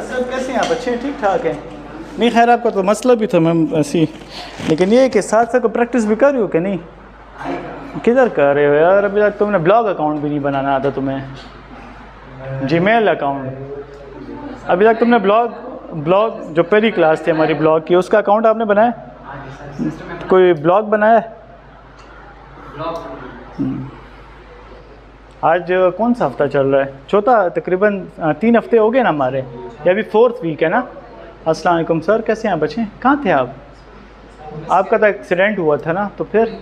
सब कैसे हैं आप? अच्छे ठीक ठाक हैं? नहीं खैर, आपका तो मसला भी था मैम ऐसी, लेकिन ये है कि साथ साथ प्रैक्टिस भी कर रही हो कि नहीं? किधर कर रहे हो यार? अभी तक तुमने ब्लॉग अकाउंट भी नहीं बनाना आता तुम्हें, जीमेल अकाउंट। अभी तक तुमने ब्लॉग जो पहली क्लास थी हमारी ब्लॉग की, उसका अकाउंट आपने बनाया? कोई ब्लॉग बनाया? आज कौन सा हफ्ता चल रहा है? चौथा, तकरीबन 3 हफ्ते हो गए ना हमारे, या अभी 4th वीक है ना? अस्सलाम वालेकुम सर, कैसे हैं बच्चे? कहाँ थे आप? आपका तो एक्सीडेंट हुआ था ना, तो फिर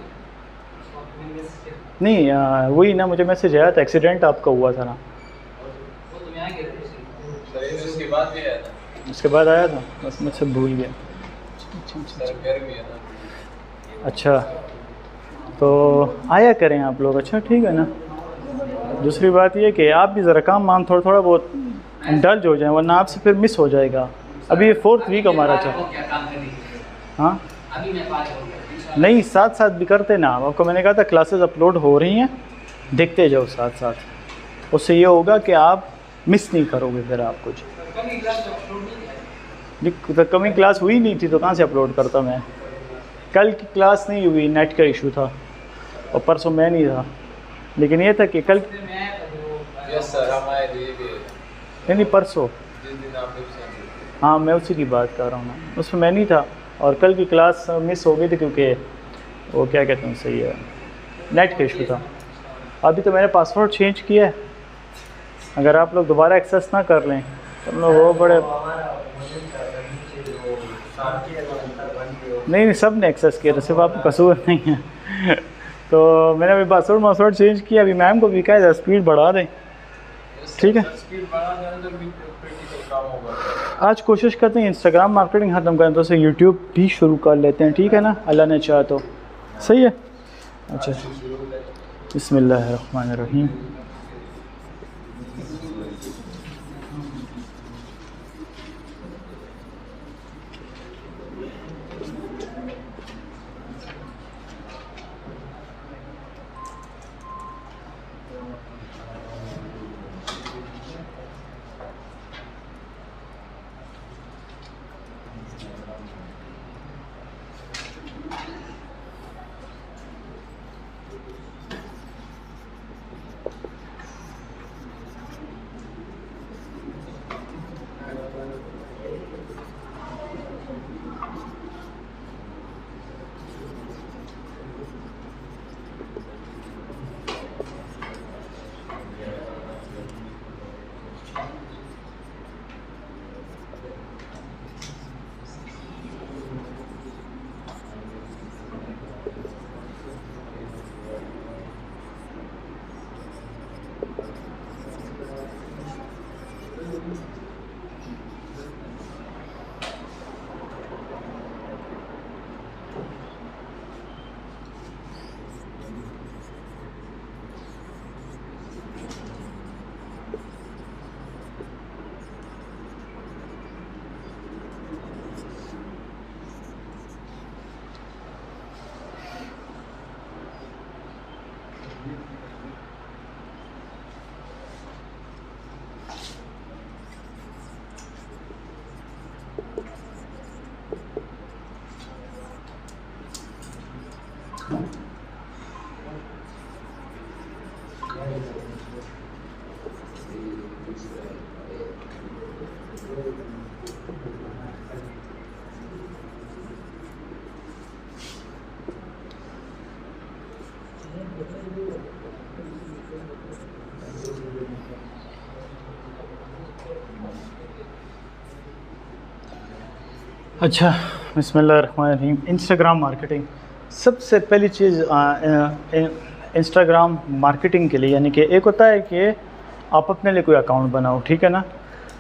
नहीं वही ना, मुझे मैसेज आया था एक्सीडेंट आपका हुआ था ना। उसके बाद आया था, बस मुझसे भूल गया। अच्छा, तो आया करें आप लोग। अच्छा ठीक है ना। दूसरी बात ये कि आप भी ज़रा काम वाम थोड़ा बहुत इंडल्ज हो जाए, वरना आपसे फिर मिस हो जाएगा। अभी ये 4th वीक हमारा चल। हाँ नहीं, साथ साथ भी करते ना। आपको मैंने कहा था क्लासेस अपलोड हो रही हैं, देखते जाओ साथ साथ। उससे ये होगा कि आप मिस नहीं करोगे फिर आप कुछ। तो कमी क्लास हुई नहीं थी तो कहाँ से अपलोड करता मैं? कल की क्लास नहीं हुई, नेट का इशू था, और परसों मैं नहीं था। लेकिन ये था कि कल नहीं परसों, हाँ मैं उसी की बात कर रहा हूँ ना, उसमें मैं नहीं था। और कल की क्लास मिस हो गई थी क्योंकि वो क्या कहते हैं, सही है, नेट का इशू था। अभी तो मैंने पासवर्ड चेंज किया है, अगर आप लोग दोबारा एक्सेस ना कर लें तो हम लोग वो बड़े नहीं सब ने एक्सेस किया था, सिर्फ आपका कसूर नहीं है। तो मैंने अभी पासवर्ड चेंज किया। अभी मैम को भी कहा है स्पीड बढ़ा दें, ठीक है? आज कोशिश करते हैं इंस्टाग्राम मार्केटिंग ख़त्म करें तो उसे यूट्यूब भी शुरू कर लेते हैं, ठीक है ना? अल्लाह ने चाहा तो। सही है। अच्छा, बिस्मिल्लाहिर्रहमानिर्रहीम। अच्छा, बिस्मिल्लाहिर्रहमानिर्रहीम। इंस्टाग्राम मार्केटिंग, सबसे पहली चीज़ इंस्टाग्राम मार्केटिंग के लिए, यानी कि एक होता है कि आप अपने लिए कोई अकाउंट बनाओ, ठीक है ना,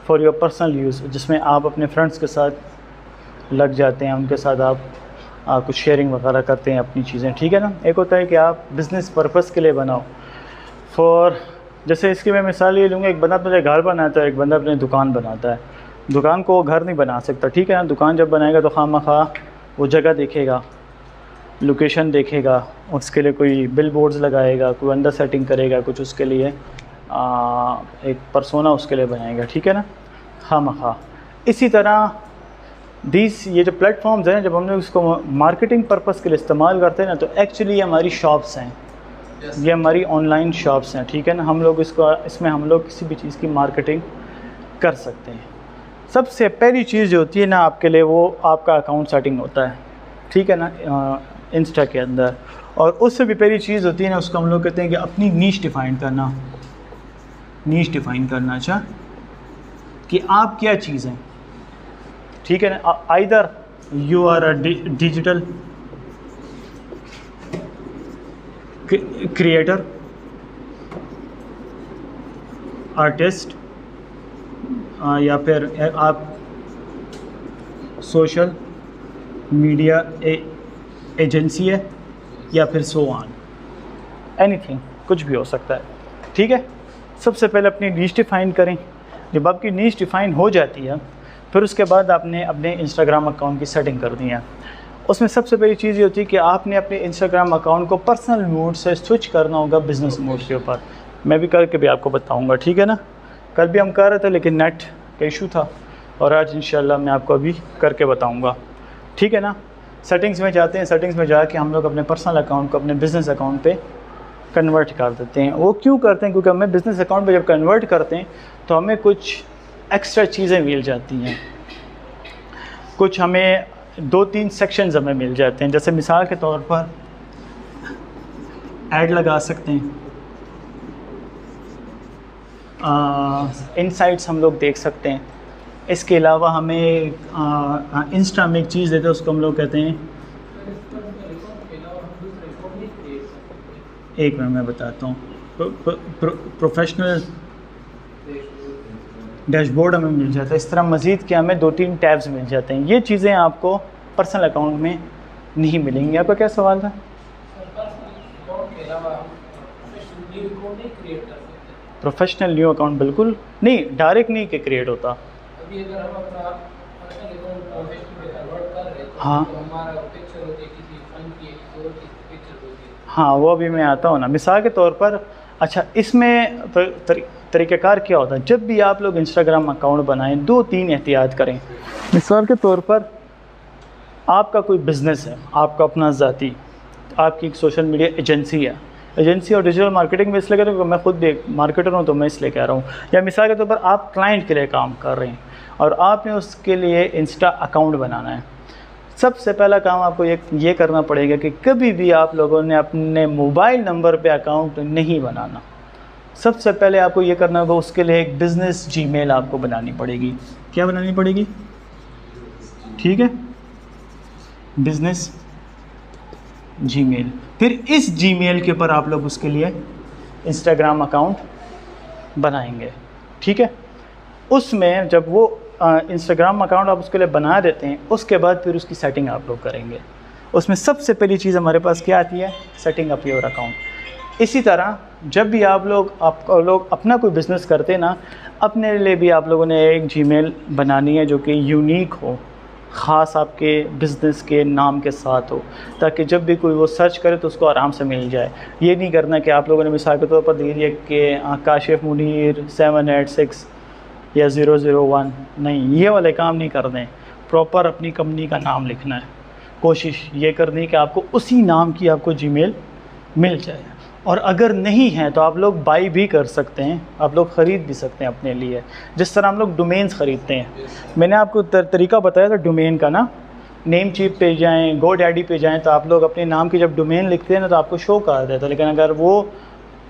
फॉर योर पर्सनल यूज़, जिसमें आप अपने फ्रेंड्स के साथ लग जाते हैं, उनके साथ आप कुछ शेयरिंग वगैरह करते हैं अपनी चीज़ें, ठीक है ना। एक होता है कि आप बिज़नेस पर्पस के लिए बनाओ, फॉर जैसे इसकी मैं मिसाल ये लूँगा, एक बंदा अपने घर बनाता है, एक बंदा अपनी दुकान बनाता है। दुकान को वो घर नहीं बना सकता, ठीक है ना। दुकान जब बनाएगा तो खामखा वो जगह देखेगा, लोकेशन देखेगा, उसके लिए कोई बिल बोर्ड्स लगाएगा, कोई अंदर सेटिंग करेगा, कुछ उसके लिए एक परसोना उसके लिए बनाएगा, ठीक है ना, खामखा। इसी तरह ये जो प्लेटफॉर्म्स हैं, जब हम लोग इसको मार्केटिंग पर्पस के लिए इस्तेमाल करते हैं ना, तो एक्चुअली ये हमारी शॉप्स हैं, ये हमारी ऑनलाइन शॉप्स हैं, ठीक है ना। हम लोग इसमें हम लोग किसी भी चीज़ की मार्केटिंग कर सकते हैं। सबसे पहली चीज़ जो होती है ना आपके लिए, वो आपका अकाउंट सेटिंग होता है, ठीक है ना, इंस्टा के अंदर। और उससे भी पहली चीज़ होती है ना, उसको हम लोग कहते हैं कि अपनी नीश डिफ़ाइन करना, नीश डिफ़ाइन करना। अच्छा, कि आप क्या चीज़ हैं, ठीक है ना। Either you are a digital creator, artist, या फिर आप सोशल मीडिया एजेंसी है, या फिर सो ऑन, एनीथिंग, कुछ भी हो सकता है, ठीक है। सबसे पहले अपनी नीश डिफ़ाइन करें। जब आपकी नीश डिफ़ाइन हो जाती है, फिर उसके बाद आपने अपने इंस्टाग्राम अकाउंट की सेटिंग कर दी है। उसमें सबसे पहली चीज़ ये होती है कि आपने अपने इंस्टाग्राम अकाउंट को पर्सनल मोड से स्विच करना होगा बिज़नेस मोड के ऊपर। मैं भी करके भी आपको बताऊंगा, ठीक है ना। कल भी हम कर रहे थे लेकिन नेट का इशू था, और आज इंशाल्लाह मैं आपको अभी करके बताऊंगा, ठीक है ना। सेटिंग्स में जाते हैं, सेटिंग्स में जाके हम लोग अपने पर्सनल अकाउंट को अपने बिज़नेस अकाउंट पे कन्वर्ट कर देते हैं। वो क्यों करते हैं? क्योंकि हमें बिज़नेस अकाउंट पे जब कन्वर्ट करते हैं तो हमें कुछ एक्स्ट्रा चीज़ें मिल जाती हैं, कुछ हमें 2-3 सेक्शंस हमें मिल जाते हैं। जैसे मिसाल के तौर पर ऐड लगा सकते हैं, इनसाइट्स हम लोग देख सकते हैं। इसके अलावा हमें इंस्टा में एक चीज़ देते हैं, उसको हम लोग कहते हैं, एक मिनट मैं बताता हूँ, प्रोफेशनल डैशबोर्ड हमें मिल जाता है। इस तरह मज़ीद के हमें 2-3 टैब्स मिल जाते हैं। ये चीज़ें आपको पर्सनल अकाउंट में नहीं मिलेंगी। आपका क्या सवाल था? प्रोफेशनल न्यू अकाउंट बिल्कुल नहीं, डायरेक्ट नहीं कि क्रिएट होता। अभी अगर हम अपना पर्सनल अकाउंट प्रोफेशनल में कन्वर्ट कर रहे हैं, हाँ, तो हमारा पिक्चर होती है किसी फन की, किसी और की पिक्चर होती है। हाँ, वो अभी मैं आता हूँ ना, मिसाल के तौर पर। अच्छा, इसमें तरीक़ाकार क्या होता है? जब भी आप लोग इंस्टाग्राम अकाउंट बनाएं, 2-3 एहतियात करें। मिसाल के तौर पर आपका कोई बिज़नेस है, आपका अपना ज़ाती, आपकी एक सोशल मीडिया एजेंसी है, एजेंसी और डिजिटल मार्केटिंग में इसलिए कह रहा हूँ, मैं खुद एक मार्केटर हूँ तो मैं इसलिए कह रहा हूँ। या मिसाल के तौर पर आप क्लाइंट के लिए काम कर रहे हैं और आपने उसके लिए इंस्टा अकाउंट बनाना है। सबसे पहला काम आपको ये करना पड़ेगा कि कभी भी आप लोगों ने अपने मोबाइल नंबर पे अकाउंट नहीं बनाना। सबसे पहले आपको ये करना होगा, उसके लिए एक बिज़नेस जीमेल आपको बनानी पड़ेगी। क्या बनानी पड़ेगी? ठीक है, बिज़नेस जीमेल। फिर इस जीमेल के ऊपर आप लोग उसके लिए इंस्टाग्राम अकाउंट बनाएंगे, ठीक है। उसमें जब वो इंस्टाग्राम अकाउंट आप उसके लिए बना देते हैं, उसके बाद फिर उसकी सेटिंग आप लोग करेंगे। उसमें सबसे पहली चीज़ हमारे पास क्या आती है? Setting up your account. इसी तरह जब भी आप लोग अपना कोई बिज़नेस करते हैं ना, अपने लिए भी आप लोगों ने एक जीमेल बनानी है जो कि यूनिक हो, ख़ास आपके बिज़नेस के नाम के साथ हो, ताकि जब भी कोई वो सर्च करे तो उसको आराम से मिल जाए। ये नहीं करना कि आप लोगों ने मिसाल के तौर पर दे दिया कि काशिफ मुनीर 786 या 001, नहीं, ये वाले काम नहीं करने। प्रॉपर अपनी कंपनी का नाम लिखना है। कोशिश ये करनी है कि आपको उसी नाम की आपको जीमेल मिल जाए। और अगर नहीं है तो आप लोग बाई भी कर सकते हैं, आप लोग ख़रीद भी सकते हैं अपने लिए, जिस तरह हम लोग डोमेन्स ख़रीदते हैं। मैंने आपको तरीका बताया था डोमेन का ना। नेम चीप पे जाएं, GoDaddy पे जाएं, तो आप लोग अपने नाम की जब डोमेन लिखते हैं ना तो आपको शो कर देता है। लेकिन अगर वो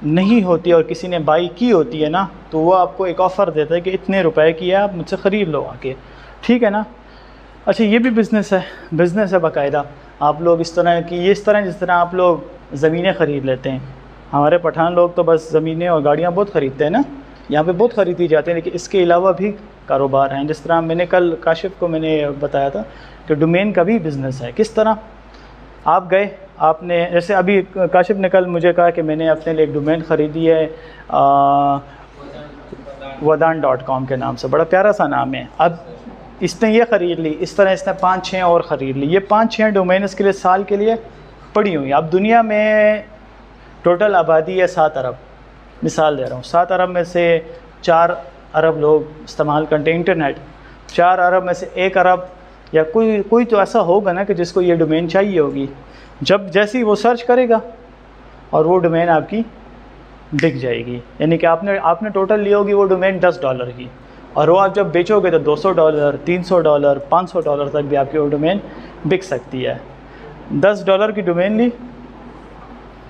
नहीं होती और किसी ने बाई की होती है ना, तो वो आपको एक ऑफ़र देता है कि इतने रुपए की है, आप मुझसे ख़रीद लो आके, ठीक है ना। अच्छा, ये भी बिज़नेस है बाकायदा। आप लोग इस तरह जिस तरह आप लोग ज़मीनें ख़रीद लेते हैं। हमारे पठान लोग तो बस ज़मीनें और गाड़ियाँ बहुत ख़रीदते हैं ना, यहाँ पे बहुत ख़रीदी जाती हैं। लेकिन इसके अलावा भी कारोबार हैं। जिस तरह मैंने कल काशिफ को मैंने बताया था कि डोमेन का भी बिज़नेस है। किस तरह? आप गए, आपने जैसे अभी काशिफ ने कल मुझे कहा कि मैंने अपने लिए एक डोमेन ख़रीदी है wadan.com के नाम से, बड़ा प्यारा सा नाम है। अब इसने ये ख़रीद ली, इस तरह इसने 5-6 और ख़रीद ली। ये 5-6 डोमेन इसके लिए साल के लिए पड़ी हुई। अब दुनिया में टोटल आबादी है 7 अरब, मिसाल दे रहा हूँ, 7 अरब में से 4 अरब लोग इस्तेमाल करते हैं इंटरनेट, 4 अरब में से 1 अरब या कोई तो ऐसा होगा ना कि जिसको ये डोमेन चाहिए होगी। जब जैसे ही वो सर्च करेगा और वो डोमेन आपकी बिक जाएगी, यानी कि आपने टोटल ली होगी वो डोमेन $10 की, और वो आप जब बेचोगे तो $200, $300, $500 तक भी आपकी वो डोमेन बिक सकती है। $10 की डोमेन ली,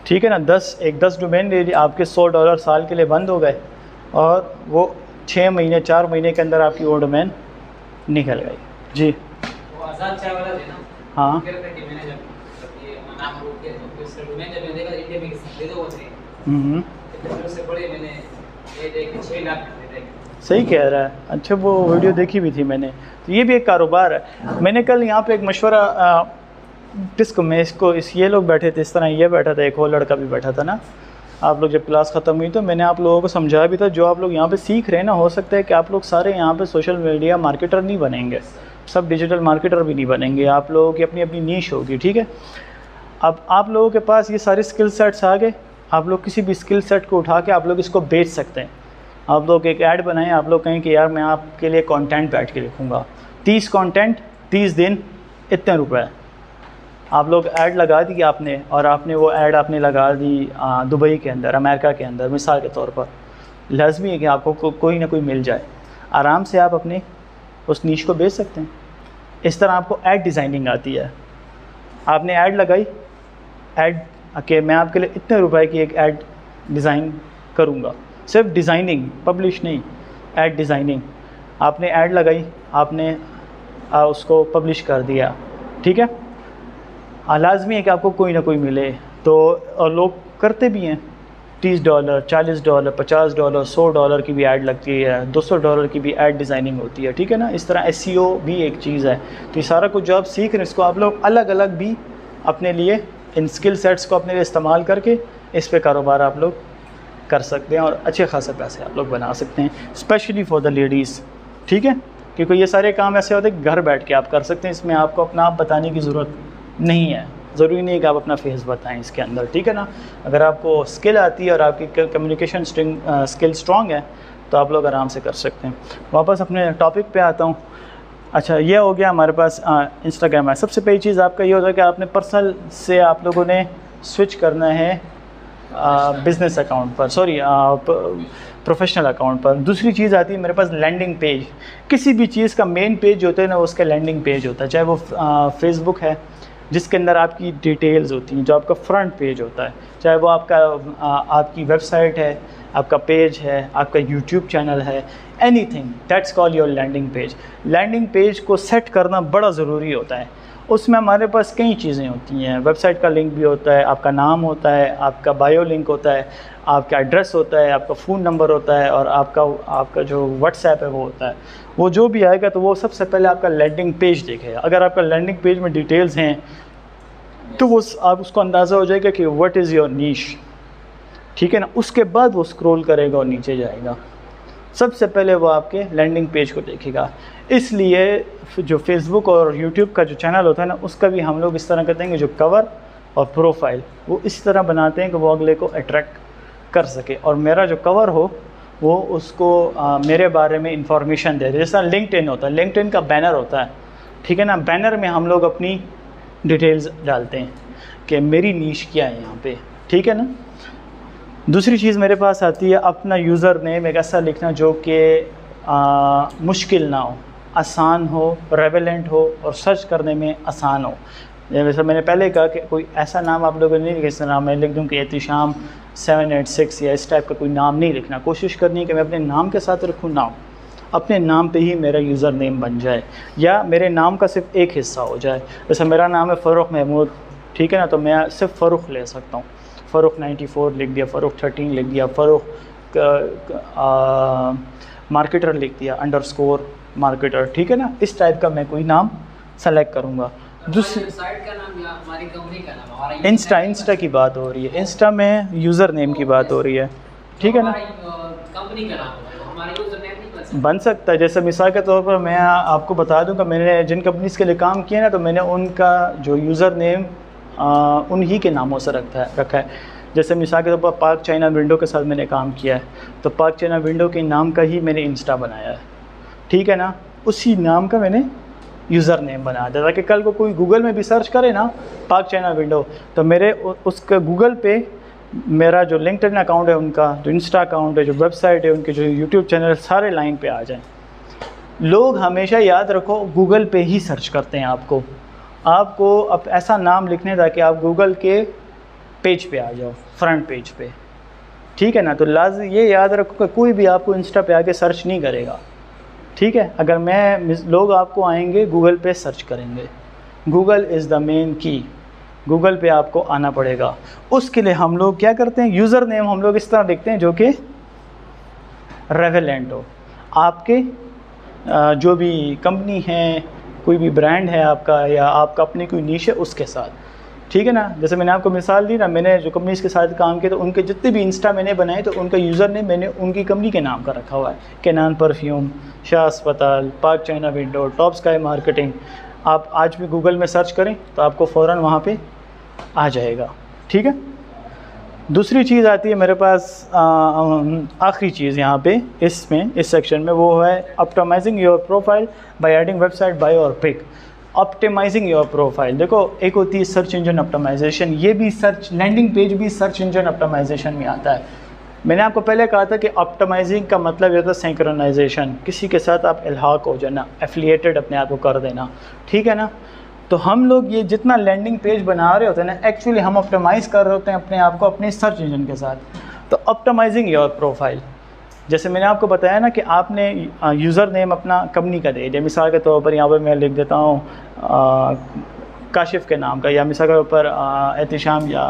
ठीक है ना, 10 डोमेन ले ली, आपके $100 साल के लिए बंद हो गए, और वो 6 महीने 4 महीने के अंदर आपकी वो डोमेन निकल गई। जी वो आजाद चाय वाला थे ना, हाँ कह रहे थे कि मैंने जब ये नाम रोक दिया तो फिर डोमेन जब मैंने देखा इंडिया में किसी दे दो थे, तो उससे बड़े मैंने ये देख 6 लाख दे थे। सही कह रहा है। अच्छा, वो वीडियो देखी भी थी मैंने, तो ये भी एक कारोबार है। मैंने कल यहाँ पे एक मशवरा किसको, मैं इसको ये लोग बैठे थे, इस तरह ये बैठा था, एक और लड़का भी बैठा था ना, आप लोग जब क्लास ख़त्म हुई तो मैंने आप लोगों को समझाया भी था, जो आप लोग यहाँ पे सीख रहे हैं ना, हो सकता है कि आप लोग सारे यहाँ पे सोशल मीडिया मार्केटर नहीं बनेंगे, सब डिजिटल मार्केटर भी नहीं बनेंगे, आप लोगों की अपनी अपनी नीश होगी, ठीक है। अब आप लोगों के पास ये सारे स्किल सेट्स आ गए, आप लोग किसी भी स्किल सेट को उठा के आप लोग इसको बेच सकते हैं। आप लोग एक ऐड बनाएं, आप लोग कहें कि यार मैं आपके लिए कंटेंट बैठ के लिखूँगा, 30 कंटेंट 30 दिन, इतने रुपए। आप लोग ऐड लगा दी आपने, और आपने वो ऐड आपने लगा दी दुबई के अंदर, अमेरिका के अंदर, मिसाल के तौर पर, लाजमी है कि आपको कोई ना कोई मिल जाए, आराम से आप अपने उस नीश को बेच सकते हैं। इस तरह आपको ऐड डिज़ाइनिंग आती है, आपने ऐड लगाई, ऐड कि मैं आपके लिए इतने रुपए की एक ऐड डिज़ाइन करूँगा, सिर्फ डिज़ाइनिंग, पब्लिश नहीं, ऐड डिज़ाइनिंग, आपने ऐड लगाई, आपने उसको पब्लिश कर दिया, ठीक है। लाजमी है कि आपको कोई ना कोई मिले, तो और लोग करते भी हैं, $30, $40, $50, $100 की भी ऐड लगती है, $200 की भी ऐड डिज़ाइनिंग होती है, ठीक है ना। इस तरह SEO भी एक चीज़ है। तो ये सारा कुछ जो आप सीख रहे हैं, इसको आप लोग अलग अलग भी अपने लिए, इन स्किल सेट्स को अपने लिए इस्तेमाल करके इस पे कारोबार आप लोग कर सकते हैं, और अच्छे खासे पैसे आप लोग बना सकते हैं, स्पेशली फॉर द लेडीज़, ठीक है। क्योंकि ये सारे काम ऐसे होते हैं घर बैठ के आप कर सकते हैं, इसमें आपको अपना आप बताने की ज़रूरत नहीं है, ज़रूरी नहीं है कि आप अपना फेस बताएं इसके अंदर, ठीक है ना। अगर आपको स्किल आती है और आपकी कम्युनिकेशन स्किल स्ट्रॉन्ग है तो आप लोग आराम से कर सकते हैं। वापस अपने टॉपिक पे आता हूँ। अच्छा, ये हो गया हमारे पास इंस्टाग्राम है। सबसे पहली चीज़ आपका ये होता है कि आपने पर्सनल से आप लोगों ने स्विच करना है बिज़नेस अकाउंट पर, सॉरी प्रोफेशनल अकाउंट पर। दूसरी चीज़ आती है मेरे पास लैंडिंग पेज। किसी भी चीज़ का मेन पेज होता है ना, उसका लैंडिंग पेज होता है, चाहे वो फेसबुक है जिसके अंदर आपकी डिटेल्स होती हैं, जो आपका फ्रंट पेज होता है, चाहे वो आपकी वेबसाइट है, आपका पेज है, आपका यूट्यूब चैनल है, anything that's call your landing page. Landing page को सेट करना बड़ा ज़रूरी होता है। उसमें हमारे पास कई चीज़ें होती हैं, वेबसाइट का लिंक भी होता है, आपका नाम होता है, आपका बायो लिंक होता है, आपका एड्रेस होता है, आपका फ़ोन नंबर होता है, और आपका जो व्हाट्सएप है वो होता है। वो जो भी आएगा तो वो सबसे पहले आपका लैंडिंग पेज देखेगा। अगर आपका लैंडिंग पेज में डिटेल्स हैं तो वो आप उसको अंदाज़ा हो जाएगा कि व्हाट इज़ योर नीश, ठीक है ना। उसके बाद वो स्क्रॉल करेगा और नीचे जाएगा, सबसे पहले वो आपके लैंडिंग पेज को देखेगा। इसलिए जो फेसबुक और यूट्यूब का जो चैनल होता है ना, उसका भी हम लोग इस तरह करते हैं कि जो कवर और प्रोफाइल वो इस तरह बनाते हैं कि वो अगले को अट्रैक्ट कर सके, और मेरा जो कवर हो वो उसको मेरे बारे में इंफॉर्मेशन दे। जैसा लिंक्डइन होता है, लिंक्डइन का बैनर होता है, ठीक है ना। बैनर में हम लोग अपनी डिटेल्स डालते हैं कि मेरी नीश क्या है यहाँ पे, ठीक है ना। दूसरी चीज़ मेरे पास आती है अपना यूज़र नेम एक ऐसा लिखना जो कि मुश्किल ना हो, आसान हो, रेवेलेंट हो और सर्च करने में आसान हो। जैसे मैंने पहले कहा कि कोई ऐसा नाम आप लोगों ने नहीं लिखा, इस नाम मैं लिख दूँ कि एहतिशाम 786 या इस टाइप का कोई नाम नहीं लिखना। कोशिश करनी है कि मैं अपने नाम के साथ रखूँ नाम, अपने नाम पे ही मेरा यूज़र नेम बन जाए, या मेरे नाम का सिर्फ एक हिस्सा हो जाए। जैसे मेरा नाम है फ़ारूक महमूद, ठीक है ना, तो मैं सिर्फ फ़ारूक ले सकता हूँ, फ़ारूक 94 लिख दिया, फ़ारूक 13 लिख दिया, फ़ारूक मार्केटर लिख दिया, अंडरस्कोर मार्केटर, ठीक है ना। इस टाइप का मैं कोई नाम सेलेक्ट करूँगा। दूसरी साइट का नाम या हमारी कंपनी का नाम, हमारा इंस्टा की बात हो रही है, इंस्टा में यूज़र नेम की बात हो रही है, ठीक है ना। कंपनी का नाम हमारा यूज़र नेम नहीं बन सकता है। जैसे मिसाल के तौर पर मैं आपको बता दूं कि मैंने जिन कंपनीज़ के लिए काम किया ना, तो मैंने उनका जो यूज़र नेम उन्हीं के नामों से रखा है। जैसे मिसाल के तौर पर पाक चाइना विंडो के साथ मैंने काम किया है, तो पाक चाइना विंडो के नाम का ही मैंने इंस्टा बनाया है, ठीक है ना, उसी नाम का मैंने यूज़र नेम बना दिया ताकि कल को कोई गूगल में भी सर्च करे ना पाक चाइना विंडो, तो मेरे उसके गूगल पे मेरा जो लिंक्डइन अकाउंट है उनका, जो इंस्टा अकाउंट है, जो वेबसाइट है उनके, जो यूट्यूब चैनल, सारे लाइन पे आ जाएं। लोग हमेशा याद रखो गूगल पे ही सर्च करते हैं आपको अब ऐसा नाम लिखने ताकि आप गूगल के पेज पे आ जाओ, फ्रंट पेज पे, ठीक है ना। तो लाज़मी ये याद रखो कि कोई भी आपको इंस्टा पे आके सर्च नहीं करेगा, ठीक है। अगर लोग आपको आएंगे गूगल पे सर्च करेंगे, गूगल इज़ द मेन की, गूगल पे आपको आना पड़ेगा। उसके लिए हम लोग क्या करते हैं, यूज़र नेम हम लोग इस तरह लिखते हैं जो कि रेवेलेंट हो, आपके जो भी कंपनी है, कोई भी ब्रांड है आपका, या आपका अपनी कोई नीश है उसके साथ, ठीक है ना। जैसे मैंने आपको मिसाल दी ना, मैंने जो कंपनीज़ के साथ काम किया तो उनके जितने भी इंस्टा मैंने बनाए तो उनका यूज़र नेम मैंने उनकी कंपनी के नाम का रखा हुआ है, केनान परफ्यूम, शाह अस्पताल, पाक China window, top sky marketing. आप आज भी गूगल में सर्च करें तो आपको फ़ौरन वहाँ पे आ जाएगा, ठीक है। दूसरी चीज़ आती है मेरे पास, आखिरी चीज़ यहाँ पे इस सेक्शन में, वो है optimising your profile by adding website bio और पिक। ऑप्टिमाइजिंग योर प्रोफाइल, देखो एक होती है सर्च इंजन ऑप्टिमाइजेशन, ये भी सर्च, लैंडिंग पेज भी सर्च इंजन ऑप्टिमाइजेशन में आता है। मैंने आपको पहले कहा था कि ऑप्टिमाइजिंग का मतलब ये होता है सिंक्रोनाइजेशन, किसी के साथ आप इल्हाक हो जाना, एफिलिएटेड अपने आप को कर देना, ठीक है ना। तो हम लोग ये जितना लैंडिंग पेज बना रहे होते हैं ना, एक्चुअली हम ऑप्टिमाइज़ कर रहे होते हैं अपने आप को अपने सर्च इंजन के साथ। तो ऑप्टिमाइजिंग योर प्रोफाइल, जैसे मैंने आपको बताया ना कि आपने यूज़र नेम अपना कंपनी का दे दिया, मिसाल के तौर पर यहाँ पर मैं लिख देता हूँ काशिफ के नाम का, या मिसाल के ऊपर एहतिशाम या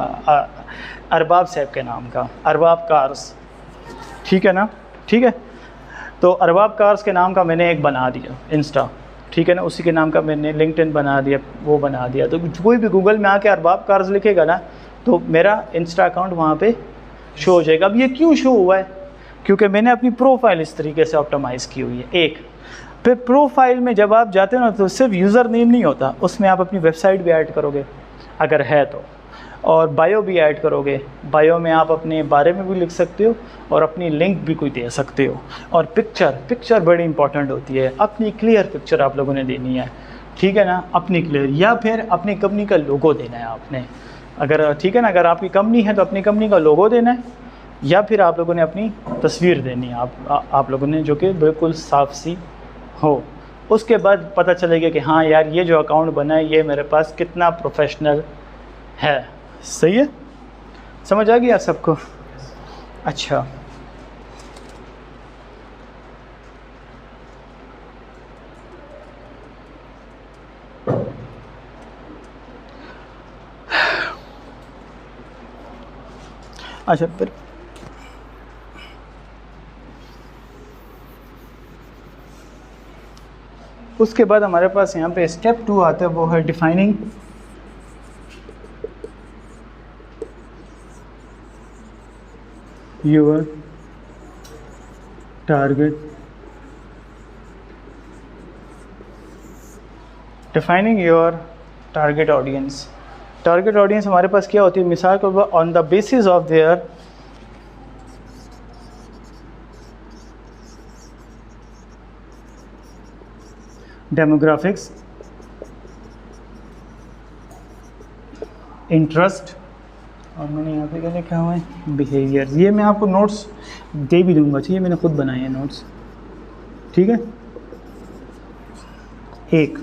अरबाब साहब के नाम का, अरबाब कार्स, ठीक है ना, ठीक है। तो अरबाब कार्स के नाम का मैंने एक बना दिया इंस्टा, ठीक है ना, उसी के नाम का मैंने लिंक्डइन बना दिया, वो बना दिया। तो कोई भी गूगल में आके अरबाब कार्स लिखेगा ना तो मेरा इंस्टा अकाउंट वहाँ पे शो हो जाएगा। अब ये क्यों शो हुआ है, क्योंकि मैंने अपनी प्रोफाइल इस तरीके से ऑप्टिमाइज़ की हुई है। एक फिर प्रोफाइल में जब आप जाते हो ना तो सिर्फ यूज़र नेम नहीं होता, उसमें आप अपनी वेबसाइट भी ऐड करोगे अगर है तो, और बायो भी ऐड करोगे। बायो में आप अपने बारे में भी लिख सकते हो और अपनी लिंक भी कोई दे सकते हो। और पिक्चर बड़ी इंपॉर्टेंट होती है, अपनी क्लियर पिक्चर आप लोगों ने देनी है, ठीक है ना, अपनी क्लियर, या फिर अपनी कंपनी का लोगो देना है आपने, अगर ठीक है ना, अगर आपकी कंपनी है तो अपनी कंपनी का लोगो देना है, या फिर आप लोगों ने अपनी तस्वीर देनी है आप लोगों ने, जो कि बिल्कुल साफ सी हो। उसके बाद पता चलेगा कि हाँ यार ये जो अकाउंट बना है ये मेरे पास कितना प्रोफेशनल है। सही है, समझ आ गया सबको? अच्छा, अच्छा फिर उसके बाद हमारे पास यहाँ पे स्टेप 2 आता है, वो है defining your target. Defining your target audience. Target audience हमारे पास क्या होती है, मिसाल के ऊपर on the basis of their demographics, interest, और मैंने यहाँ पे क्या लिखा हुआ है, बिहेवियर। ये मैं आपको नोट्स दे भी दूंगा, चाहिए, मैंने खुद बनाए हैं नोट्स, ठीक है। एक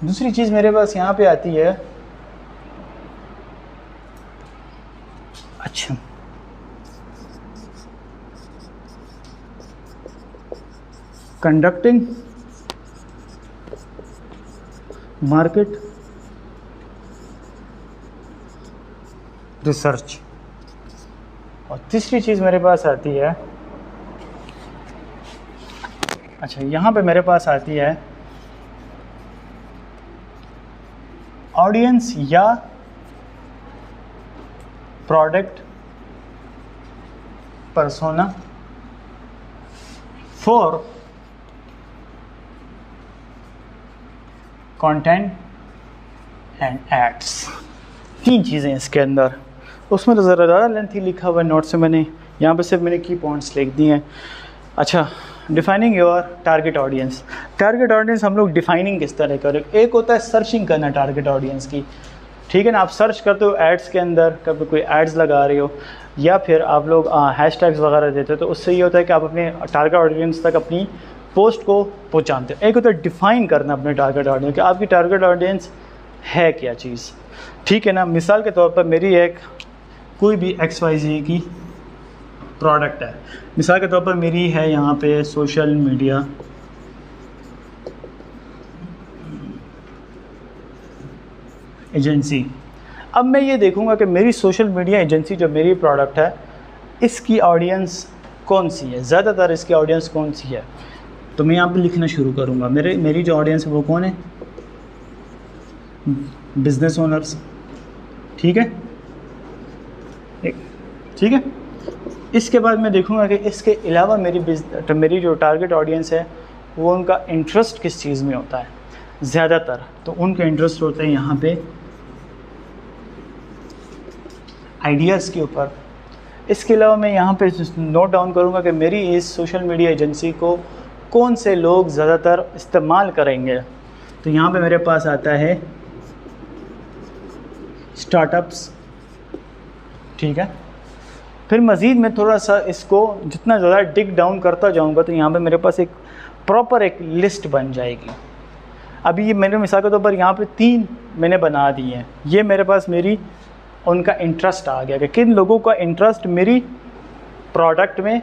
दूसरी चीज़ मेरे पास यहाँ पे आती है, अच्छा कंडक्टिंग मार्केट रिसर्च। और तीसरी चीज़ मेरे पास आती है, अच्छा यहाँ पे मेरे पास आती है ऑडियंस या product persona for content and ads. 3 चीज़ें इसके अंदर। उसमें तो ज़रा ज़्यादा लेंथी लिखा हुआ है नोट से, मैंने यहाँ पे सिर्फ मैंने की पॉइंट्स लिख दिए हैं। अच्छा, defining your target audience. Target audience हम लोग डिफाइनिंग किस तरह करें? एक होता है सर्चिंग करना टारगेट ऑडियंस की, ठीक है ना, आप सर्च करते हो एड्स के अंदर, कभी कोई एड्स लगा रहे हो या फिर आप लोग हैशटैग्स वगैरह देते हो, तो उससे ये होता है कि आप अपने टारगेट ऑडियंस तक अपनी पोस्ट को पहुँचाते हो। एक होता है डिफ़ाइन करना अपने टारगेट ऑडियंस कि आपकी टारगेट ऑडियंस है क्या चीज़, ठीक है ना। मिसाल के तौर पर मेरी एक कोई भी XYZ की प्रोडक्ट है, मिसाल के तौर पर मेरी है यहाँ पे सोशल मीडिया एजेंसी। अब मैं ये देखूंगा कि मेरी सोशल मीडिया एजेंसी जो मेरी प्रोडक्ट है इसकी ऑडियंस कौन सी है, ज़्यादातर इसकी ऑडियंस कौन सी है, तो मैं यहाँ पे लिखना शुरू करूँगा। मेरी जो ऑडियंस है वो कौन है? बिजनेस ओनर्स, ठीक है, ठीक है। इसके बाद मैं देखूंगा कि इसके अलावा मेरी जो टारगेट ऑडियंस है वो उनका इंटरेस्ट किस चीज़ में होता है ज़्यादातर, तो उनका इंटरेस्ट होता है यहाँ पे आइडियाज़ के ऊपर। इसके अलावा मैं यहाँ पे नोट डाउन करूँगा कि मेरी इस सोशल मीडिया एजेंसी को कौन से लोग ज़्यादातर इस्तेमाल करेंगे, तो यहाँ पे मेरे पास आता है स्टार्टअप्स, ठीक है। फिर मज़ीद मैं थोड़ा सा इसको जितना ज़्यादा डिग डाउन करता जाऊँगा तो यहाँ पे मेरे पास एक प्रॉपर एक लिस्ट बन जाएगी। अभी ये मैंने मिसाल के तौर पर यहाँ पे 3 मैंने बना दिए हैं, ये मेरे पास मेरी उनका इंटरेस्ट आ गया कि किन लोगों का इंटरेस्ट मेरी प्रोडक्ट में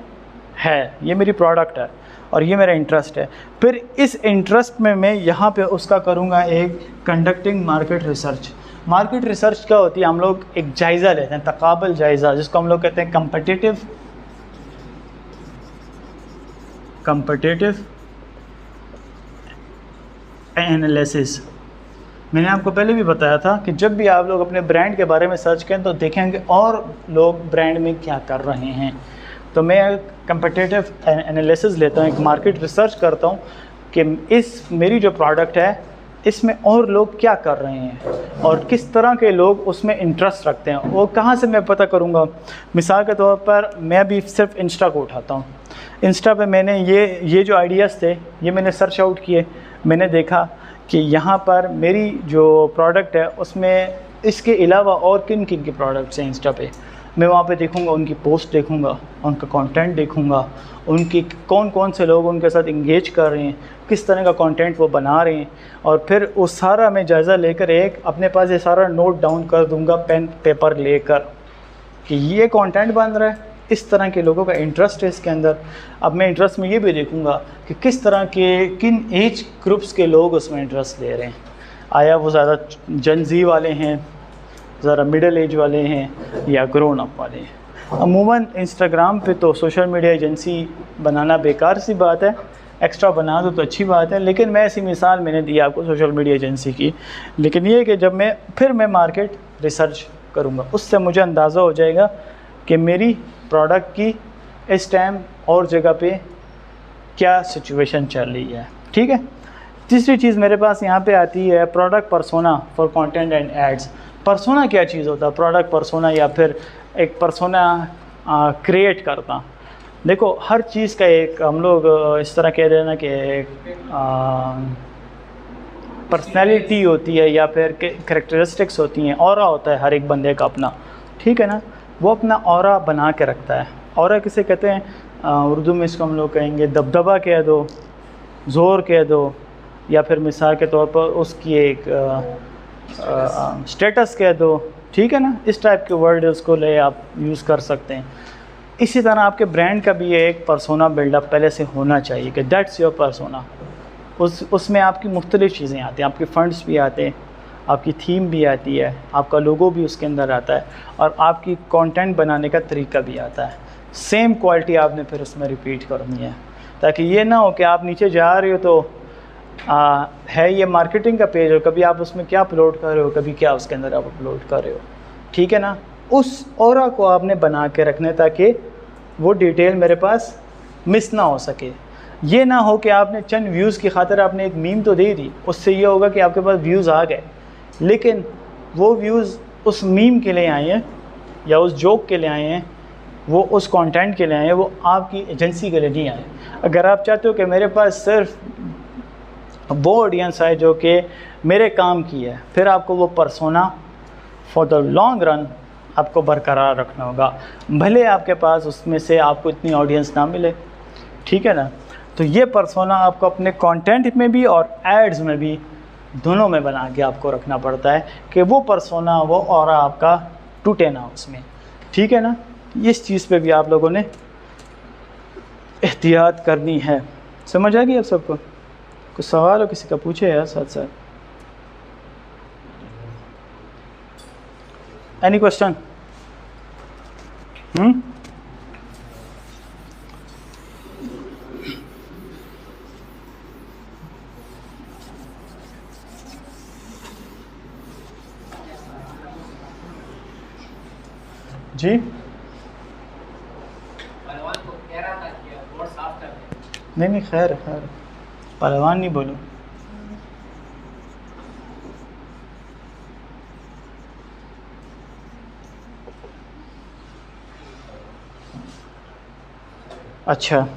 है, ये मेरी प्रोडक्ट है और ये मेरा इंटरेस्ट है। फिर इस इंटरेस्ट में मैं यहाँ पे उसका करूँगा एक conducting market research. Market research क्या होती है? हम लोग एक जायज़ा लेते हैं, तकाबल जायज़ा, जिसको हम लोग कहते हैं कंपटिटिव एनालिसिस। मैंने आपको पहले भी बताया था कि जब भी आप लोग अपने ब्रांड के बारे में सर्च करें तो देखेंगे और लोग ब्रांड में क्या कर रहे हैं, तो मैं कंपटिटिव एनालिसिस लेता हूँ, एक मार्केट रिसर्च करता हूँ कि मेरी जो प्रोडक्ट है इसमें और लोग क्या कर रहे हैं और किस तरह के लोग उसमें इंटरेस्ट रखते हैं। वो कहाँ से मैं पता करूँगा? मिसाल के तौर पर मैं भी सिर्फ इंस्टा को उठाता हूँ। इंस्टा पे मैंने ये जो आइडियाज़ थे ये मैंने सर्च आउट किए, मैंने देखा कि यहाँ पर मेरी जो प्रोडक्ट है उसमें इसके अलावा और किन किन के प्रोडक्ट्स हैं इंस्टा पे। मैं वहाँ पे देखूँगा, उनकी पोस्ट देखूँगा, उनका कंटेंट देखूँगा, उनकी कौन कौन से लोग उनके साथ इंगेज कर रहे हैं, किस तरह का कंटेंट वो बना रहे हैं, और फिर उस सारा मैं जायज़ा लेकर एक अपने पास ये सारा नोट डाउन कर दूँगा पेन पेपर लेकर कि ये कंटेंट बन रहा है, इस तरह के लोगों का इंटरेस्ट है इसके अंदर। अब मैं इंटरेस्ट में ये भी देखूँगा कि किस तरह के किन एज ग्रुप्स के लोग उसमें इंटरेस्ट ले रहे हैं। आया वो ज़्यादा जन ज़ी वाले हैं, ज़रा मिडिल एज वाले हैं या ग्रोन अप वाले हैं। अमूमन इंस्टाग्राम पे तो सोशल मीडिया एजेंसी बनाना बेकार सी बात है, एक्स्ट्रा बना दो तो अच्छी बात है, लेकिन मैं ऐसी मिसाल मैंने दी आपको सोशल मीडिया एजेंसी की। लेकिन ये कि जब मैं मार्केट रिसर्च करूँगा उससे मुझे अंदाज़ा हो जाएगा कि मेरी प्रोडक्ट की इस टाइम और जगह पे क्या सिचुएशन चल रही है, ठीक है। तीसरी चीज़ मेरे पास यहाँ पे आती है product persona for content and ads. Persona क्या चीज़ होता है? प्रोडक्ट पर्सोना या फिर एक पर्सोना क्रिएट करना। देखो हर चीज़ का एक हम लोग इस तरह कह देना कि एक पर्सनैलिटी होती है या फिर कैरेक्टरिस्टिक्स होती हैं, ऑरा होता है हर एक बंदे का अपना, ठीक है ना। वो अपना ऑरा बना के रखता है। ऑरा किसे कहते हैं? उर्दू में इसको हम लोग कहेंगे दबदबा कह दो, ज़ोर कह दो, या फिर मिसाल के तौर पर उसकी एक स्टेटस कह दो, ठीक है ना। इस टाइप के वर्ड उसको ले आप यूज़ कर सकते हैं। इसी तरह आपके ब्रांड का भी एक पर्सोना बिल्डअप पहले से होना चाहिए कि दैट्स योर पर्सोना। उसमें आपकी मुख्तलिफ़ चीज़ें आती हैं, आपके फंड्स भी आते हैं, आपकी थीम भी आती है, आपका लोगो भी उसके अंदर आता है, और आपकी कंटेंट बनाने का तरीका भी आता है। सेम क्वालिटी आपने फिर उसमें रिपीट करनी है, ताकि ये ना हो कि आप नीचे जा रहे हो तो है ये मार्केटिंग का पेज हो, कभी आप उसमें क्या अपलोड कर रहे हो, कभी क्या उसके अंदर आप अपलोड कर रहे हो, ठीक है ना। उस ऑरा को आपने बना के रखना है ताकि वो डिटेल मेरे पास मिस ना हो सके। ये ना हो कि आपने चंद व्यूज़ की खातिर आपने एक मीम तो दे दी, उससे ये होगा कि आपके पास व्यूज़ आ गए, लेकिन वो व्यूज़ उस मीम के लिए आए हैं या उस जोक के लिए आए हैं, वो उस कंटेंट के लिए आए हैं, वो आपकी एजेंसी के लिए नहीं आए। अगर आप चाहते हो कि मेरे पास सिर्फ वो ऑडियंस है जो कि मेरे काम की है, फिर आपको वो persona for the long run आपको बरकरार रखना होगा, भले आपके पास उसमें से आपको इतनी ऑडियंस ना मिले, ठीक है ना। तो ये पर्सोना आपको अपने कंटेंट में भी और एड्स में भी दोनों में बना के आपको रखना पड़ता है कि वो पर्सोना, वो ऑरा आपका टूटे ना उसमें, ठीक है ना। इस चीज़ पे भी आप लोगों ने एहतियात करनी है। समझ आ गई आप सबको? कुछ सवाल हो किसी का पूछे यार साथ साथ। Any question? जी पहलवान को कह रहा था कि बोर्ड साफ कर दें। नहीं खैर खैर, पहलवान नहीं बोलो। अच्छा,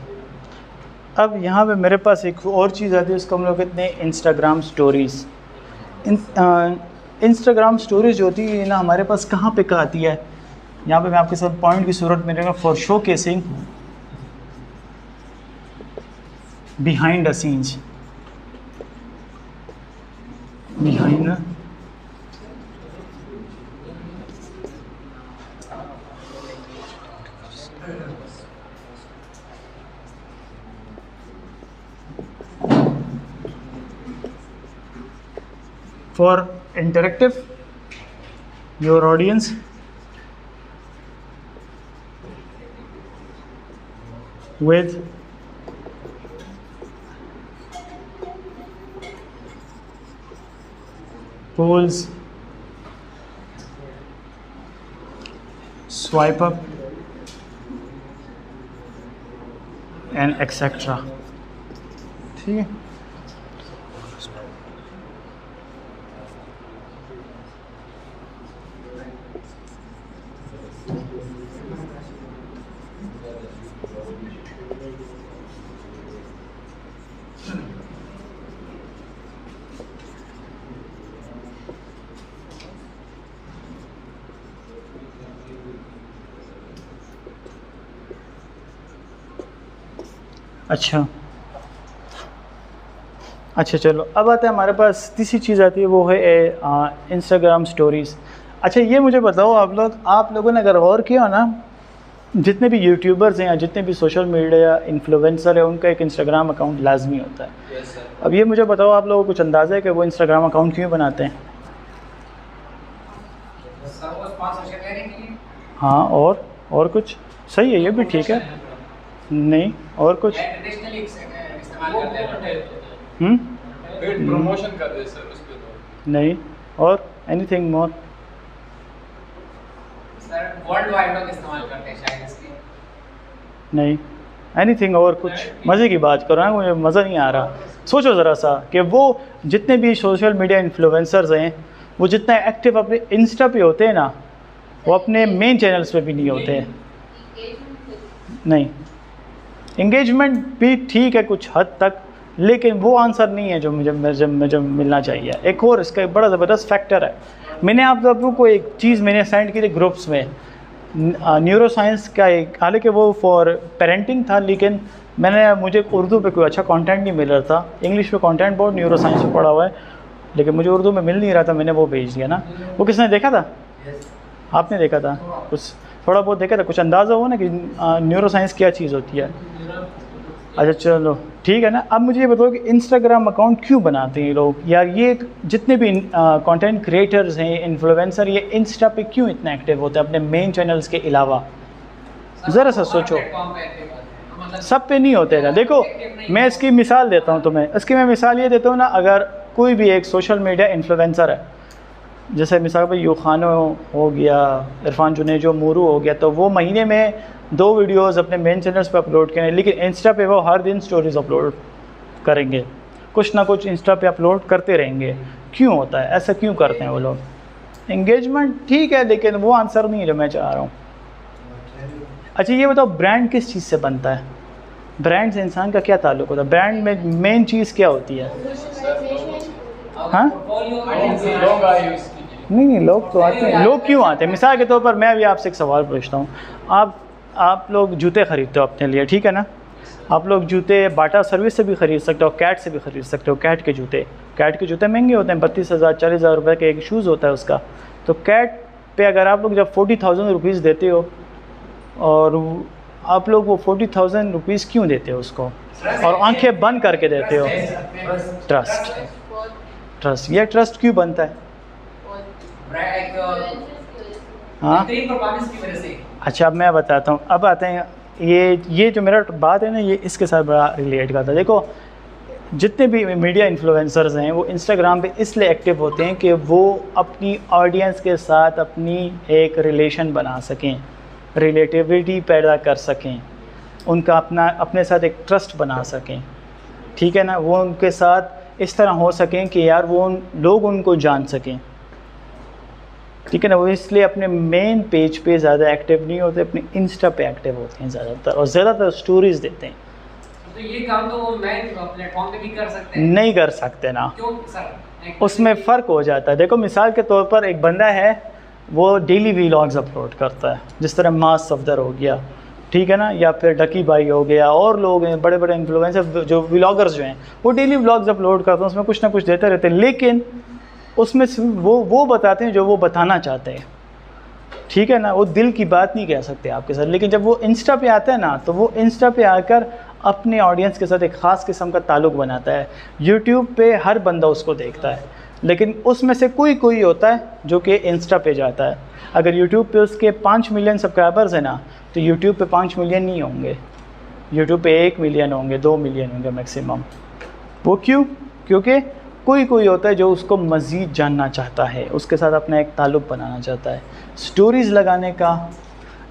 अब यहाँ पे मेरे पास एक और चीज़ आती है, उसको हम लोग कहते हैं इंस्टाग्राम स्टोरीज़। इंस्टाग्राम स्टोरीज जो होती है ना, हमारे पास कहाँ पे आती है, यहाँ पे मैं आपके साथ पॉइंट की सूरत में रहूँगा। For show casing behind the scenes, behind for interactive your audience with polls, swipe up and etc. ठीक है। अच्छा चलो, अब आते हैं हमारे पास तीसरी चीज़ आती है, वो है इंस्टाग्राम स्टोरीज़। अच्छा ये मुझे बताओ आप लोगों ने अगर गौर किया ना, जितने भी यूट्यूबर्स हैं या जितने भी सोशल मीडिया इन्फ्लुएंसर है, उनका एक इंस्टाग्राम अकाउंट लाजमी होता है। Yes sir. अब ये मुझे बताओ, आप लोगों को कुछ अंदाज़ा है कि वो इंस्टाग्राम अकाउंट क्यों बनाते हैं? सर वो स्पॉन्सरशिप लेने के लिए। हाँ, और कुछ सही है, ये भी ठीक है। नहीं, और कुछ? ट्रेडिशनली इस्तेमाल करते हैं। पेड प्रमोशन कर दे सर उसके तो नहीं, और anything more? Sir world wide लोग इस्तेमाल करते हैं शायद इसलिए। नहीं, एनीथिंग और कुछ? मज़े की बात करो ना, मुझे मज़ा नहीं आ रहा। सोचो ज़रा सा कि वो जितने भी सोशल मीडिया इन्फ्लुएंसर्स हैं, वो जितना एक्टिव अपने इंस्टा पे होते हैं ना, वो अपने मेन चैनल्स पे भी नहीं होते हैं। नहीं, इंगेजमेंट भी ठीक है कुछ हद तक, लेकिन वो आंसर नहीं है जो मुझे मिलना चाहिए। एक और इसका एक बड़ा ज़बरदस्त फैक्टर है। मैंने आप लोगों को एक चीज़ मैंने सेंड की थी ग्रुप्स में, न्यूरो साइंस का एक, हालांकि वो फॉर पेरेंटिंग था, लेकिन मुझे उर्दू पे कोई अच्छा कंटेंट नहीं मिल रहा था। इंग्लिश पे कंटेंट बहुत न्यूरो साइंस पे पढ़ा हुआ है, लेकिन मुझे उर्दू में मिल नहीं रहा था। मैंने वो भेज दिया ना। वो किसने देखा था? आपने देखा था? कुछ थोड़ा बहुत देखा था? कुछ अंदाज़ा हो ना कि न्यूरो साइंस क्या चीज़ होती है? अच्छा चलो ठीक है ना। अब मुझे ये बताओ कि इंस्टाग्राम अकाउंट क्यों बनाते हैं ये लोग यार? ये जितने भी कंटेंट क्रिएटर्स हैं, इन्फ्लुएंसर, ये इंस्टा पे क्यों इतना एक्टिव होते हैं अपने मेन चैनल्स के अलावा? ज़रा सा सोचो, सब पे नहीं होते हैं। देखो मैं इसकी मिसाल देता हूँ तुम्हें, इसकी मैं मिसाल ये देता हूँ ना, अगर कोई भी एक सोशल मीडिया इन्फ्लुएंसर है, जैसे मिसाल पर यूखानो हो गया, इरफान जुनेजो, मूरू हो गया, तो वो महीने में 2 वीडियोस अपने मेन चैनल्स पे अपलोड करें, लेकिन इंस्टा पे वो हर दिन स्टोरीज अपलोड करेंगे, कुछ ना कुछ इंस्टा पे अपलोड करते रहेंगे। क्यों होता है ऐसा? क्यों करते हैं वो लोग? एंगेजमेंट ठीक है, लेकिन वो आंसर नहीं है जो मैं चाह रहा हूँ। अच्छा ये बताओ, ब्रांड किस चीज़ से बनता है? ब्रांड से इंसान का क्या ताल्लुक होता है? ब्रांड में मेन चीज़ क्या होती है? हाँ लोग आए उसके लिए। नहीं, लोग तो आते हैं। लोग क्यों आते हैं? मिसाल के तौर पर मैं अभी आपसे एक सवाल पूछता हूँ। आप लोग जूते ख़रीदते हो अपने लिए, ठीक है ना? आप लोग जूते बाटा सर्विस से भी ख़रीद सकते हो, कैट से भी ख़रीद सकते हो। कैट के जूते महंगे होते हैं, 32,000 40,000 रुपये का एक शूज़ होता है उसका। तो कैट पे अगर आप लोग जब 40,000 रुपीज़ देते हो, और आप लोग वो 40,000 रुपीज़ क्यों देते हो उसको, और आंखें बंद करके देते हो? ट्रस्ट। ये ट्रस्ट क्यों बनता है? हाँ अच्छा, अब मैं बताता हूँ। अब आते हैं, ये जो मेरा बात है ना, ये इसके साथ बड़ा रिलेट करता है। देखो, जितने भी मीडिया इन्फ्लुएंसर्स हैं वो इंस्टाग्राम पे इसलिए एक्टिव होते हैं कि वो अपनी ऑडियंस के साथ अपनी एक रिलेशन बना सकें, रिलेटिविटी पैदा कर सकें, उनका अपने साथ एक ट्रस्ट बना सकें, ठीक है ना? वो उनके साथ इस तरह हो सकें कि यार वो लोग उनको जान सकें, ठीक है ना? वो इसलिए अपने मेन पेज पे ज़्यादा एक्टिव नहीं होते, अपने इंस्टा पे एक्टिव होते हैं ज़्यादातर, और ज़्यादातर स्टोरीज़ देते हैं। तो ये काम तो वो मैं प्लेटफॉर्म पे भी कर सकते हैं? नहीं कर सकते ना, क्यों सर? उसमें फ़र्क हो जाता है। देखो, मिसाल के तौर पर एक बंदा है, वो डेली व्लॉग्स अपलोड करता है, जिस तरह मास सफदर हो गया, ठीक है ना, या फिर डकी भाई हो गया, और लोग हैं बड़े बड़े इन्फ्लुएंसर जो व्लॉगर्स जो हैं, वो डेली व्लॉग्स अपलोड करते हैं, उसमें कुछ ना कुछ देते रहते हैं, लेकिन उसमें वो बताते हैं जो वो बताना चाहते हैं, ठीक है ना? वो दिल की बात नहीं कह सकते आपके साथ। लेकिन जब वो इंस्टा पे आता है ना, तो वो इंस्टा पे आकर अपने ऑडियंस के साथ एक ख़ास किस्म का ताल्लुक़ बनाता है। यूट्यूब पे हर बंदा उसको देखता है, लेकिन उसमें से कोई होता है जो कि इंस्टा पे जाता है। अगर यूट्यूब पे उसके 5 मिलियन सब्सक्राइबर्स हैं ना, तो यूट्यूब पे 5 मिलियन नहीं होंगे, यूट्यूब पे 1 मिलियन होंगे, 2 मिलियन होंगे मैक्सिमम। वो क्यों? क्योंकि कोई होता है जो उसको मज़ीद जानना चाहता है, उसके साथ अपना एक ताल्लुक़ बनाना चाहता है। स्टोरीज़ लगाने का,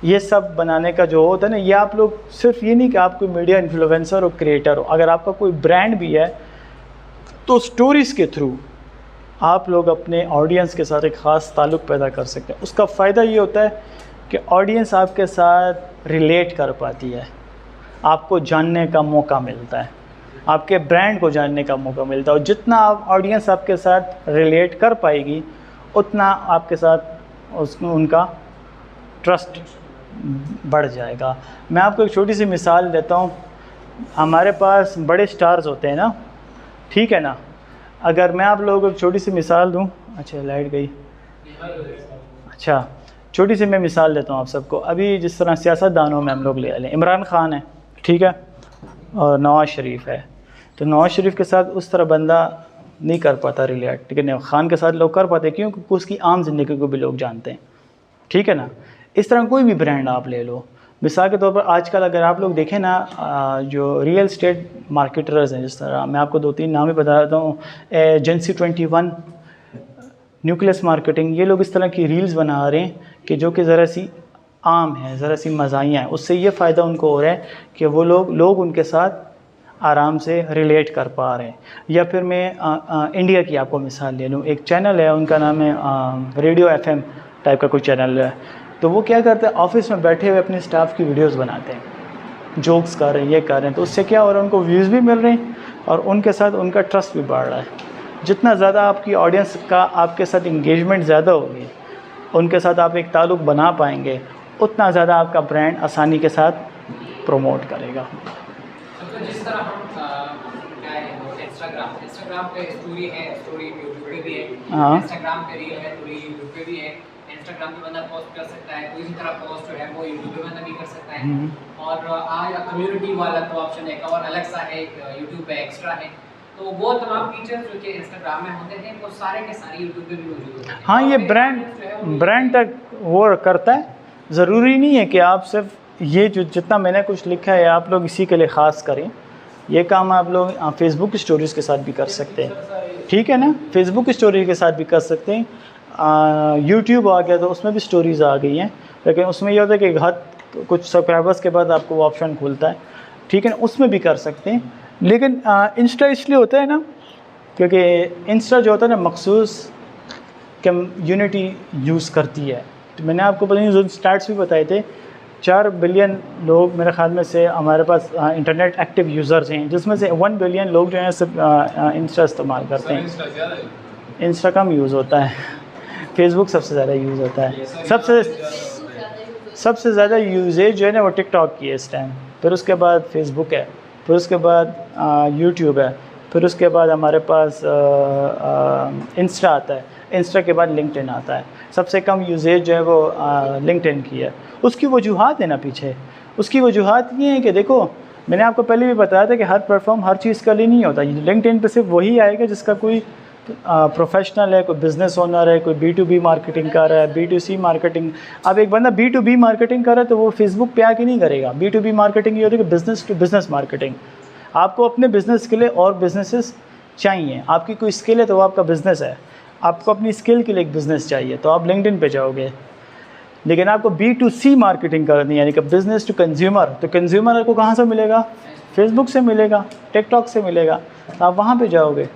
ये सब बनाने का जो होता है ना, ये आप लोग सिर्फ ये नहीं कि आप कोई मीडिया इन्फ्लुएंसर और क्रिएटर हो, अगर आपका कोई ब्रांड भी है तो स्टोरीज़ के थ्रू आप लोग अपने ऑडियंस के साथ एक ख़ास ताल्लुक़ पैदा कर सकते हैं। उसका फ़ायदा ये होता है कि ऑडियंस आपके साथ रिलेट कर पाती है, आपको जानने का मौका मिलता है, आपके ब्रांड को जानने का मौका मिलता है, और जितना आप ऑडियंस आपके साथ रिलेट कर पाएगी, उतना आपके साथ उनका ट्रस्ट बढ़ जाएगा। मैं आपको एक छोटी सी मिसाल देता हूँ। हमारे पास बड़े स्टार्स होते हैं ना, ठीक है ना? अगर मैं आप लोगों को एक छोटी सी मिसाल दूँ, अच्छा लाइट गई, अच्छा छोटी सी मैं मिसाल देता हूँ आप सबको। अभी जिस तरह सियासतदानों में हम लोग ले लें, इमरान खान है, ठीक है, और नवाज़ शरीफ है, तो नवाज़ शरीफ के साथ उस तरह बंदा नहीं कर पाता रिलेट, ठीक है? खान के साथ लोग कर पाते, क्यों? क्योंकि उसकी आम ज़िंदगी को भी लोग जानते हैं, ठीक है ना? इस तरह कोई भी ब्रांड आप ले लो, मिसाल के तौर पर आजकल अगर आप लोग देखें ना, जो रियल एस्टेट मार्केटर्स हैं, जिस तरह मैं आपको 2-3 नाम ही बता देता हूँ, एजेंसी 21, न्यूक्लियस मार्केटिंग, ये लोग इस तरह की रील्स बना रहे हैं कि जो कि ज़रा सी आम है, ज़रा सी मज़ाहिया है। उससे ये फ़ायदा उनको हो रहा है कि वो लोग उनके साथ आराम से रिलेट कर पा रहे हैं। या फिर मैं इंडिया की आपको मिसाल ले लूँ, एक चैनल है, उनका नाम है रेडियो FM टाइप का कोई चैनल है। तो वो क्या करते हैं, ऑफिस में बैठे हुए अपने स्टाफ की वीडियोस बनाते हैं, जोक्स कर रहे हैं, ये कर रहे हैं, तो उससे क्या हो रहा है, उनको व्यूज़ भी मिल रहे हैं और उनके साथ उनका ट्रस्ट भी बढ़ रहा है। जितना ज़्यादा आपकी ऑडियंस का आपके साथ इंगेजमेंट ज़्यादा होगी, उनके साथ आप एक ताल्लुक़ बना पाएंगे, उतना ज़्यादा आपका ब्रांड आसानी के साथ प्रमोट करेगा। तो जिस तरह हम क्या है वो इंस्टाग्राम पे स्टोरी है, स्टोरी यूट्यूब पे भी है, हाँ। इंस्टाग्राम पे रील है तो रील यूट्यूब पे भी है, इंस्टाग्राम पे बंदा पोस्ट कर सकता है, कोई भी तरह पोस्ट जो है वो यूट्यूब पे बंदा भी कर सकता है। और आज कम्युनिटी वाला तो ऑप्शन एक और अलग सा है, यूट्यूब पे एक्स्ट्रा है। तो वो तमाम फीचर्स जो कि इंस्टाग्राम में होते हैं वो सारे के सारे यूट्यूब पे भी मौजूद होते हैं। हाँ, ये ब्रांड तक वो करता है। ज़रूरी नहीं है कि आप सिर्फ ये जो जितना मैंने कुछ लिखा है आप लोग इसी के लिए ख़ास करें। ये काम आप लोग फेसबुक स्टोरीज़ के साथ भी कर सकते हैं, ठीक है ना? फेसबुक स्टोरी के साथ भी कर सकते हैं। यूट्यूब आ गया तो उसमें भी स्टोरीज़ आ गई हैं, लेकिन उसमें यह होता है कि हद कुछ सब्सक्राइबर्स के बाद आपको वो ऑप्शन खुलता है, ठीक है ना? उसमें भी कर सकते हैं। लेकिन इंस्टा इसलिए होता है ना, क्योंकि इंस्टा जो होता है ना मखसूस कम्युनिटी यूज़ करती है। तो मैंने आपको पता नहीं जो स्टैट्स भी बताए थे, 4 बिलियन लोग मेरे ख़्याल में से हमारे पास इंटरनेट एक्टिव यूज़र्स हैं, जिसमें से 1 बिलियन लोग जो हैं सिर्फ इंस्टा इस्तेमाल करते हैं। इंस्टा कम यूज़ होता है, फेसबुक सबसे ज़्यादा यूज़ होता है। सबसे ज़्यादा यूजेज जो है ना वो टिकटॉक की है इस टाइम, फिर उसके बाद फेसबुक है, फिर उसके बाद यूट्यूब है, फिर उसके बाद हमारे पास इंस्टा आता है, इंस्टा के बाद लिंक्डइन आता है। सबसे कम यूजेज जो है वो लिंक्डइन की है। उसकी वजूहात है ना पीछे, उसकी वजूहात ये है कि देखो मैंने आपको पहले भी बताया था कि हर प्लेटफॉर्म हर चीज़ के लिए नहीं होता। लिंक्डइन पे सिर्फ वही आएगा जिसका कोई प्रोफेशनल है, कोई बिज़नेस ओनर है, कोई B2B मार्केटिंग कर रहा है, B2C मार्केटिंग। अब एक बंदा B2B मार्केटिंग कर रहा है तो वो फेसबुक पे आके नहीं करेगा। B2B मार्केटिंग ये होती है कि बिज़नेस टू बिज़नेस मार्केटिंग। आपको अपने बिज़नेस के लिए और बिज़नेसेस चाहिए। आपकी कोई स्किल है तो वो आपका बिज़नेस है, आपको अपनी स्किल के लिए एक बिज़नेस चाहिए तो आप लिंक्डइन पे जाओगे। लेकिन आपको B2C मार्केटिंग करनी है, यानी कि बिज़नेस टू कंज्यूमर, तो कंज्यूमर को कहाँ से मिलेगा? फेसबुक से मिलेगा, टिकटॉक से मिलेगा, तो आप वहाँ पे जाओगे,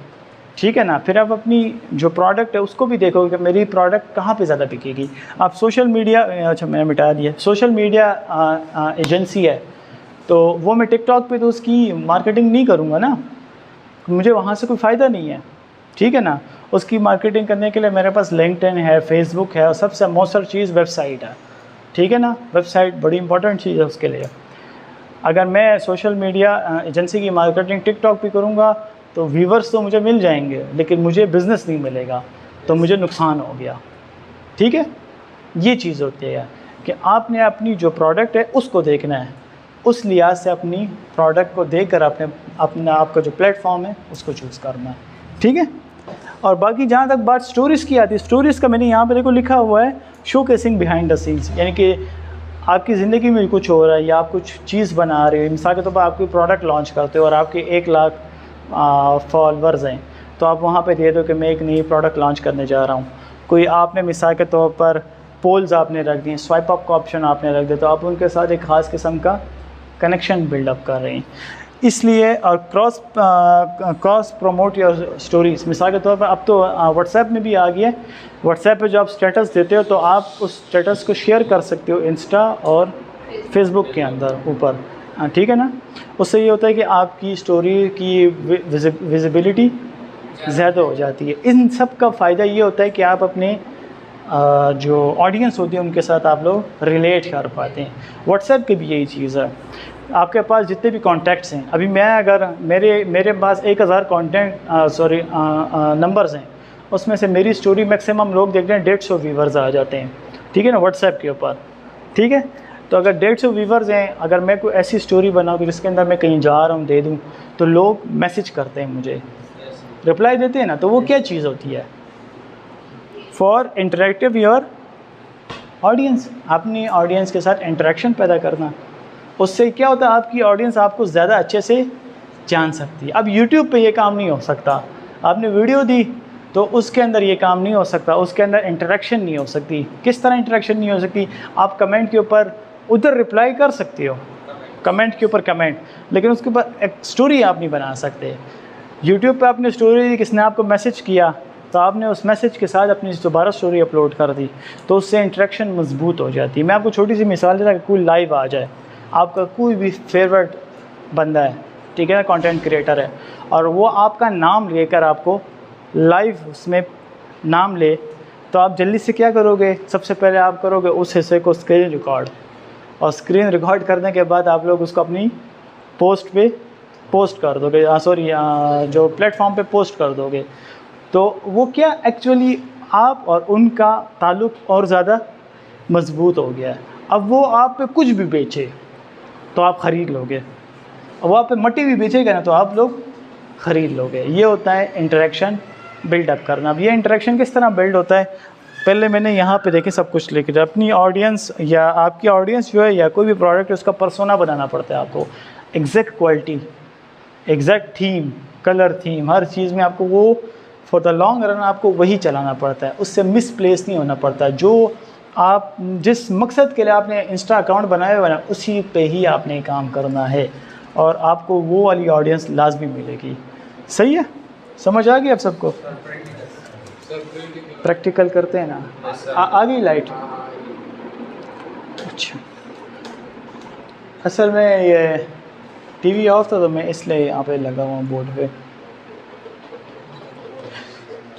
ठीक है ना। फिर आप अपनी जो प्रोडक्ट है उसको भी देखोगे कि मेरी प्रोडक्ट कहाँ पे ज़्यादा बिकेगी। आप सोशल मीडिया, अच्छा मैंने मिटा दिया, सोशल मीडिया एजेंसी है तो वो मैं टिकटॉक पे तो उसकी मार्केटिंग नहीं करूँगा ना, मुझे वहाँ से कोई फ़ायदा नहीं है, ठीक है ना। उसकी मार्केटिंग करने के लिए मेरे पास लिंक्डइन है, फेसबुक है, और सबसे मोस्ट चीज़ वेबसाइट है, ठीक है ना। वेबसाइट बड़ी इंपॉर्टेंट चीज़ है उसके लिए। अगर मैं सोशल मीडिया एजेंसी की मार्केटिंग टिकटॉक पे करूँगा तो व्यूवर्स तो मुझे मिल जाएंगे लेकिन मुझे बिज़नेस नहीं मिलेगा, तो मुझे नुकसान हो गया, ठीक है। ये चीज़ होती है कि आपने अपनी जो प्रोडक्ट है उसको देखना है, उस लिहाज से अपनी प्रोडक्ट को देखकर अपना आपका जो प्लेटफॉर्म है उसको चूज़ करना है, ठीक है। और बाकी जहाँ तक बात स्टोरीज़ की आती है, स्टोरीज़ का मैंने यहाँ पे देखो लिखा हुआ है शोकेसिंग बिहाइंड द सीन्स, यानी कि आपकी ज़िंदगी में कुछ हो रहा है या आप कुछ चीज़ बना रहे हो। मिसाल के तौर पर आप कोई प्रोडक्ट लॉन्च करते हो और आपके 1 लाख फॉलोअर्स हैं, तो आप वहाँ पे दे दो कि मैं एक नई प्रोडक्ट लॉन्च करने जा रहा हूँ। कोई आपने मिसाल के तौर पर पोल्स आपने रख दिए, स्वाइप अप का ऑप्शन आपने रख दिया, तो आप उनके साथ एक ख़ास किस्म का कनेक्शन बिल्डअप कर रहे हैं। इसलिए और क्रॉस प्रमोट योर स्टोरीज़। मिसाल के तौर पर अब तो व्हाट्सएप में भी आ गया है, व्हाट्सएप पे जो आप स्टेटस देते हो तो आप उस स्टेटस को शेयर कर सकते हो इंस्टा और फेसबुक के अंदर ऊपर, ठीक है ना। उससे ये होता है कि आपकी स्टोरी की विजिबिलिटी ज़्यादा हो जाती है। इन सब का फ़ायदा ये होता है कि आप अपने जो ऑडियंस होती है उनके साथ आप लोग रिलेट कर पाते हैं। व्हाट्सएप की भी यही चीज़ है, आपके पास जितने भी कॉन्टैक्ट्स हैं, अभी मैं अगर मेरे पास 1000 नंबर्स हैं, उसमें से मेरी स्टोरी मैक्सिमम लोग देखते हैं 150 व्यूवर्स आ जाते हैं, ठीक है ना, व्हाट्सएप के ऊपर, ठीक है। तो अगर 150 व्यूवर्स हैं, अगर मैं कोई ऐसी स्टोरी बनाऊँ कि जिसके अंदर मैं कहीं जा रहा हूँ दे दूँ, तो लोग मैसेज करते हैं मुझे, रिप्लाई देते हैं ना, तो वो क्या चीज़ होती है? फॉर इंटरेक्टिव योर ऑडियंस, अपनी ऑडियंस के साथ इंटरेक्शन पैदा करना। उससे क्या होता है, आपकी ऑडियंस आपको ज़्यादा अच्छे से जान सकती है। अब यूट्यूब पे ये काम नहीं हो सकता, आपने वीडियो दी तो उसके अंदर ये काम नहीं हो सकता, उसके अंदर इंटरेक्शन नहीं हो सकती। किस तरह इंटरेक्शन नहीं हो सकती? आप कमेंट के ऊपर उधर रिप्लाई कर सकते हो, कमेंट के ऊपर कमेंट, लेकिन उसके ऊपर एक स्टोरी आप नहीं बना सकते। यूट्यूब पे आपने स्टोरी दी, किसने आपको मैसेज किया तो आपने उस मैसेज के साथ अपनी दोबारा स्टोरी अपलोड कर दी, तो उससे इंटरेक्शन मजबूत हो जाती है। मैं आपको छोटी सी मिसाल देता कि कोई लाइव आ जाए, आपका कोई भी फेवरेट बंदा है, ठीक है ना, कंटेंट क्रिएटर है, और वो आपका नाम लेकर आपको लाइव उसमें नाम ले, तो आप जल्दी से क्या करोगे? सबसे पहले आप करोगे उस हिस्से को स्क्रीन रिकॉर्ड, और स्क्रीन रिकॉर्ड करने के बाद आप लोग उसको अपनी पोस्ट पे पोस्ट कर दोगे, जो प्लेटफॉर्म पे पोस्ट कर दोगे। तो वो क्या एक्चुअली आप और उनका ताल्लुक़ और ज़्यादा मजबूत हो गया है। अब वो आप पे कुछ भी बेचे तो आप ख़रीद लोगे, और वो आप पे मट्टी भी बेचेगा ना तो आप लोग ख़रीद लोगे। ये होता है इंटरेक्शन बिल्डअप करना। अब ये इंटरेक्शन किस तरह बिल्ड होता है? पहले मैंने यहाँ पे देखे सब कुछ लिख दिया। अपनी ऑडियंस या आपकी ऑडियंस जो है या कोई भी प्रोडक्ट है उसका पर्सोना बनाना पड़ता है आपको। Exact quality, exact theme, colour theme, हर चीज़ में आपको वो फॉर द लॉन्ग रन आपको वही चलाना पड़ता है, उससे मिसप्लेस नहीं होना पड़ता। जो आप जिस मकसद के लिए आपने इंस्टा अकाउंट बनाया हुआ है ना, उसी पे ही आपने काम करना है, और आपको वो वाली ऑडियंस लाजमी मिलेगी। सही है? समझ आ गई आप सबको? प्रैक्टिकल करते हैं ना। आ गई लाइट। अच्छा, असल में ये टीवी ऑफ था तो मैं इसलिए यहाँ पे लगा हुआ हूँ बोर्ड पे।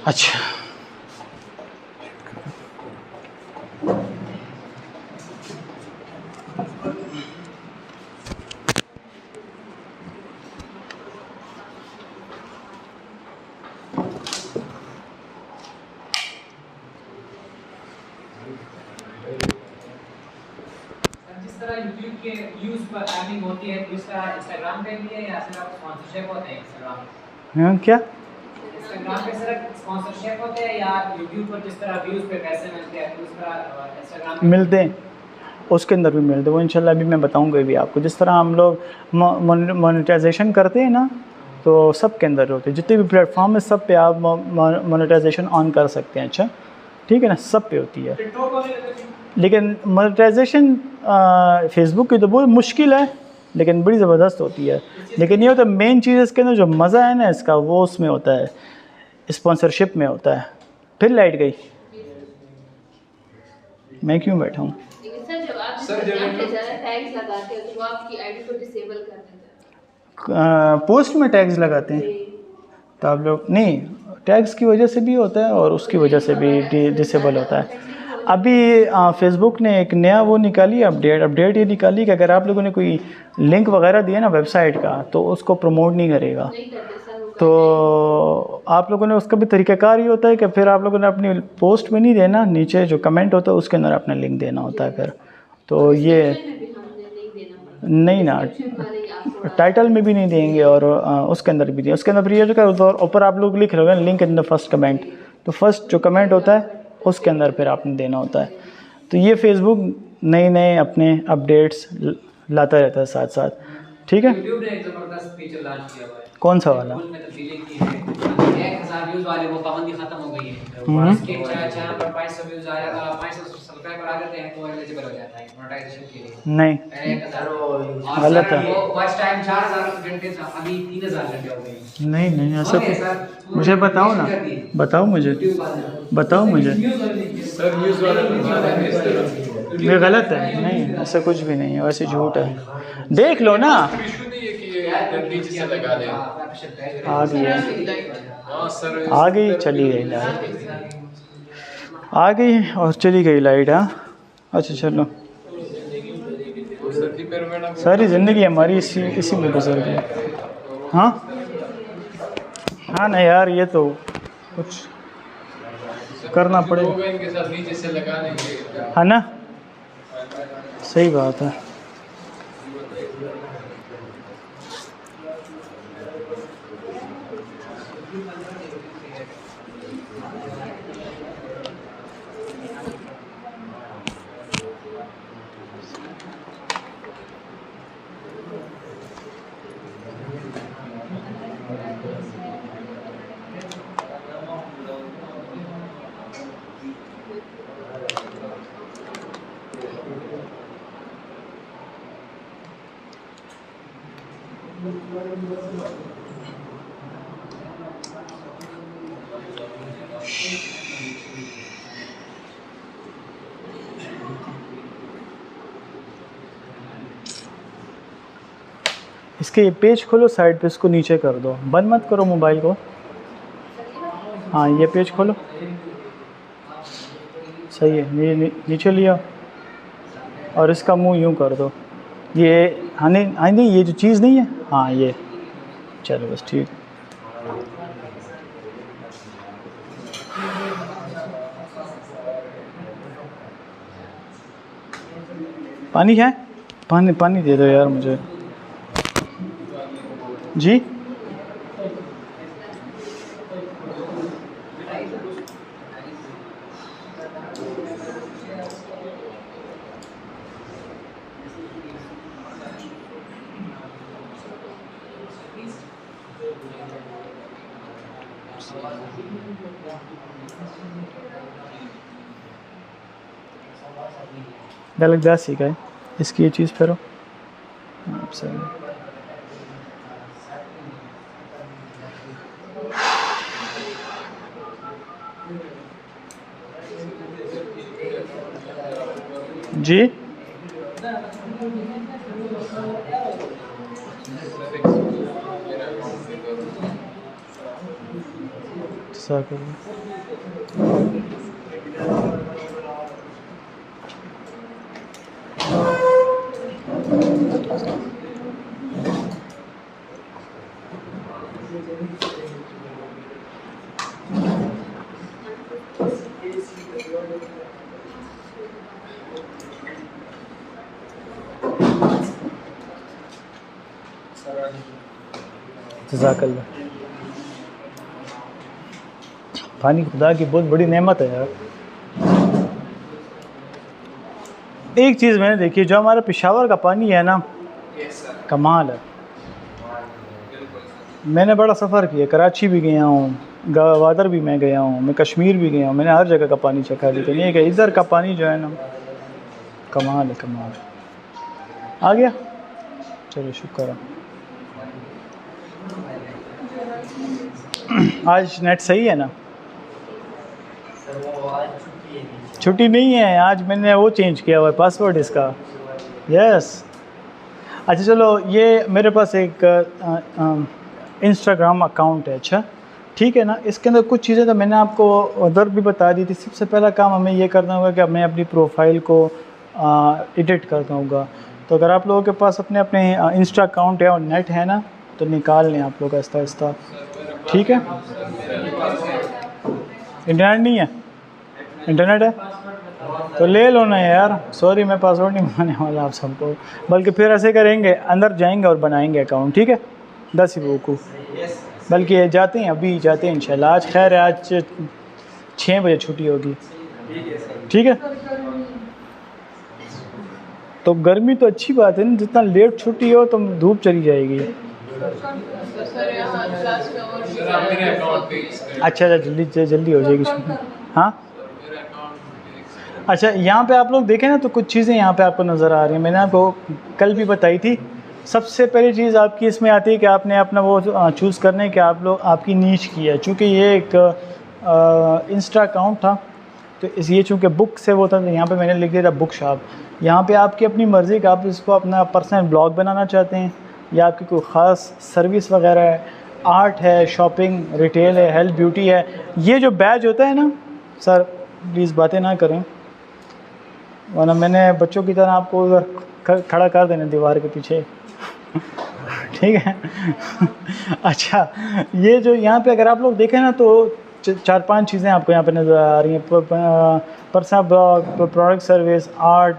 अच्छा, जिस तरह YouTube के व्यूज पर अर्निंग होती है, तो इस तरह Instagram पे भी है या सिर्फ स्पॉन्सरशिप होते हैं Instagram पे? हाँ क्या? Instagram पे सिर्फ स्पॉन्सरशिप होते हैं या YouTube पर जिस तरह व्यूज पे पैसे मिलते हैं, तो उस तरह Instagram पे मिलते हैं, उसके अंदर भी मिलते हैं। वो इंशाल्लाह अभी मैं बताऊंगा भी आपको। जिस तरह हम लोग मोनेटाइजेशन करते हैं ना, तो सब के अंदर होते हैं। जितने भी प्लेटफॉर्म है सब पे आप मोनेटाइजेशन ऑन कर सकते हैं। अच्छा ठीक है ना, सब पे होती है। TikTok वगैरह लेकिन मोनेटाइजेशन फेसबुक की तो बहुत मुश्किल है, लेकिन बड़ी ज़बरदस्त होती है। लेकिन ये होता है मेन चीज़ इसके अंदर जो मज़ा है ना इसका, वो उसमें होता है, स्पॉन्सरशिप में होता है। फिर लाइट गई, मैं क्यों बैठा हूँ? पोस्ट में टैग्स लगाते हैं तो आप लोग नहीं, टैग्स की वजह से भी होता है और उसकी वजह से भी डिसेबल होता है। अभी फेसबुक ने एक नया वो निकाली अपडेट ये निकाली कि अगर आप लोगों ने कोई लिंक वगैरह दिया ना वेबसाइट का, तो उसको प्रमोट नहीं करेगा। तो आप लोगों ने उसका भी तरीक़ाकार ये होता है कि फिर आप लोगों ने अपनी पोस्ट में नहीं देना, नीचे जो कमेंट होता है उसके अंदर अपना लिंक देना होता है। फिर तो ये नहीं ना, टाइटल में भी नहीं देंगे और उसके अंदर भी देंगे। उसके अंदर फिर ये जो ऊपर आप लोग लिख रहे हो link in the first comment, तो फर्स्ट जो कमेंट होता है उसके अंदर फिर आपने देना होता है। तो ये फेसबुक नए अपने अपडेट्स लाता रहता है साथ साथ। ठीक है, YouTube ने एक जबरदस्त फीचर लॉन्च किया हुआ है। कौन सा वाला? में तब्दीली की है। 1000 व्यूज वाले वो पाबंदी खत्म हो गई है। इसके चैनल पर 500 व्यूज आ रहा है, 500 सब्सक्राइबर आ जाते हैं तो एलिजिबल हो जाता है मोनेटाइजेशन के लिए। नहीं, 1000 गलत है। वो वॉच टाइम 4000 घंटे था, अभी 3000 घंटे हो गए। नहीं ऐसा कुछ मुझे बताओ ना, बताओ मुझे। सर न्यूज़ वाला बता रहे हैं इस तरह। ये गलत है। नहीं ऐसा कुछ भी नहीं है, वैसे झूठ है। देख लो ना, इशू नहीं है कि ये नीचे से लगा दें। आ गई है, हाँ सर, आ गई, चली गई लाइट, आ गई और चली गई लाइट। हाँ अच्छा चलो, सारी ज़िंदगी हमारी इसी में गुजर गई। हाँ ना यार, ये तो कुछ करना पड़ेगा, इनके साथ नीचे से लगा देंगे, है ना? सही बात है। इसके ये पेज खोलो साइड पे, इसको नीचे कर दो, बंद मत करो मोबाइल को। हाँ ये पेज खोलो, सही है, नीचे लिया और इसका मुंह यूं कर दो। ये हाँ नहीं ये जो चीज़ नहीं है, हाँ ये, चलो बस ठीक। पानी है? पानी दे दो यार मुझे जी। डायलॉग दास सीखा है इसकी, ये चीज़ फेरो सही। जी जज़ाकल्लाह। पानी खुदा की बहुत बड़ी नेमत है यार। एक चीज़ मैंने देखी, जो हमारा पेशावर का पानी है ना, कमाल है। मैंने बड़ा सफ़र किया, कराची भी गया हूँ, गवादर भी मैं गया हूँ, मैं कश्मीर भी गया हूँ, मैंने हर जगह का पानी चखा, लेकिन ये कि इधर का पानी जो है ना, कमाल है कमाल। आ गया, चलो शुक्र है। आज नेट सही है ना? छुट्टी नहीं है आज, मैंने वो चेंज किया हुआ है पासवर्ड इसका। यस अच्छा चलो, ये मेरे पास एक इंस्टाग्राम अकाउंट है। अच्छा ठीक है ना, इसके अंदर कुछ चीज़ें तो मैंने आपको उधर भी बता दी थी। सबसे पहला काम हमें ये करना होगा कि हमें अपनी प्रोफाइल को एडिट करना होगा। तो अगर आप लोगों के पास अपने अपने इंस्टा अकाउंट है और नेट है ना, तो निकाल लें आप लोग आहिस्ता आहिस्ता, ठीक है। इंटरनेट नहीं है? इंटरनेट है तो ले लो ना यार। सॉरी मैं पासवर्ड नहीं बनाने वाला आप सबको, बल्कि फिर ऐसे करेंगे, अंदर जाएंगे और बनाएंगे अकाउंट, ठीक है। 10 ही बेवकूफ़, बल्कि जाते हैं, अभी जाते हैं इंशाल्लाह। आज खैर आज 6 बजे छुट्टी होगी, ठीक है। तो गर्मी तो अच्छी बात है ना, जितना लेट छुट्टी हो तो धूप चली जाएगी। अच्छा जल्दी जल्दी हो जाएगी छुट्टी। हाँ अच्छा, यहाँ पे आप लोग देखें ना, तो कुछ चीज़ें यहाँ पे आपको नज़र आ रही हैं। मैंने आपको कल भी बताई थी। सबसे पहली चीज़ आपकी इसमें आती है कि आपने अपना वो चूज़ करना है कि आप लोग आपकी नीच की है। चूँकि ये एक इंस्टा अकाउंट था, तो इस ये चूँकि बुक से वो था, तो यहाँ पे मैंने लिख दिया था बुक शॉप। यहाँ पे आपकी अपनी मर्ज़ी का आप इसको अपना पर्सनल ब्लॉग बनाना चाहते हैं, या आपकी कोई ख़ास सर्विस वगैरह है, आर्ट है, शॉपिंग, रिटेल है, हेल्थ ब्यूटी है। ये जो बैज होता है ना सर, प्लीज़ बातें ना करें, वरना मैंने बच्चों की तरह आपको उधर खड़ा कर देना दीवार के पीछे ठीक है अच्छा, ये जो यहाँ पे अगर आप लोग देखें ना, तो 4-5 चीज़ें आपको यहाँ पे नज़र आ रही हैं। Personal blog, product service, art,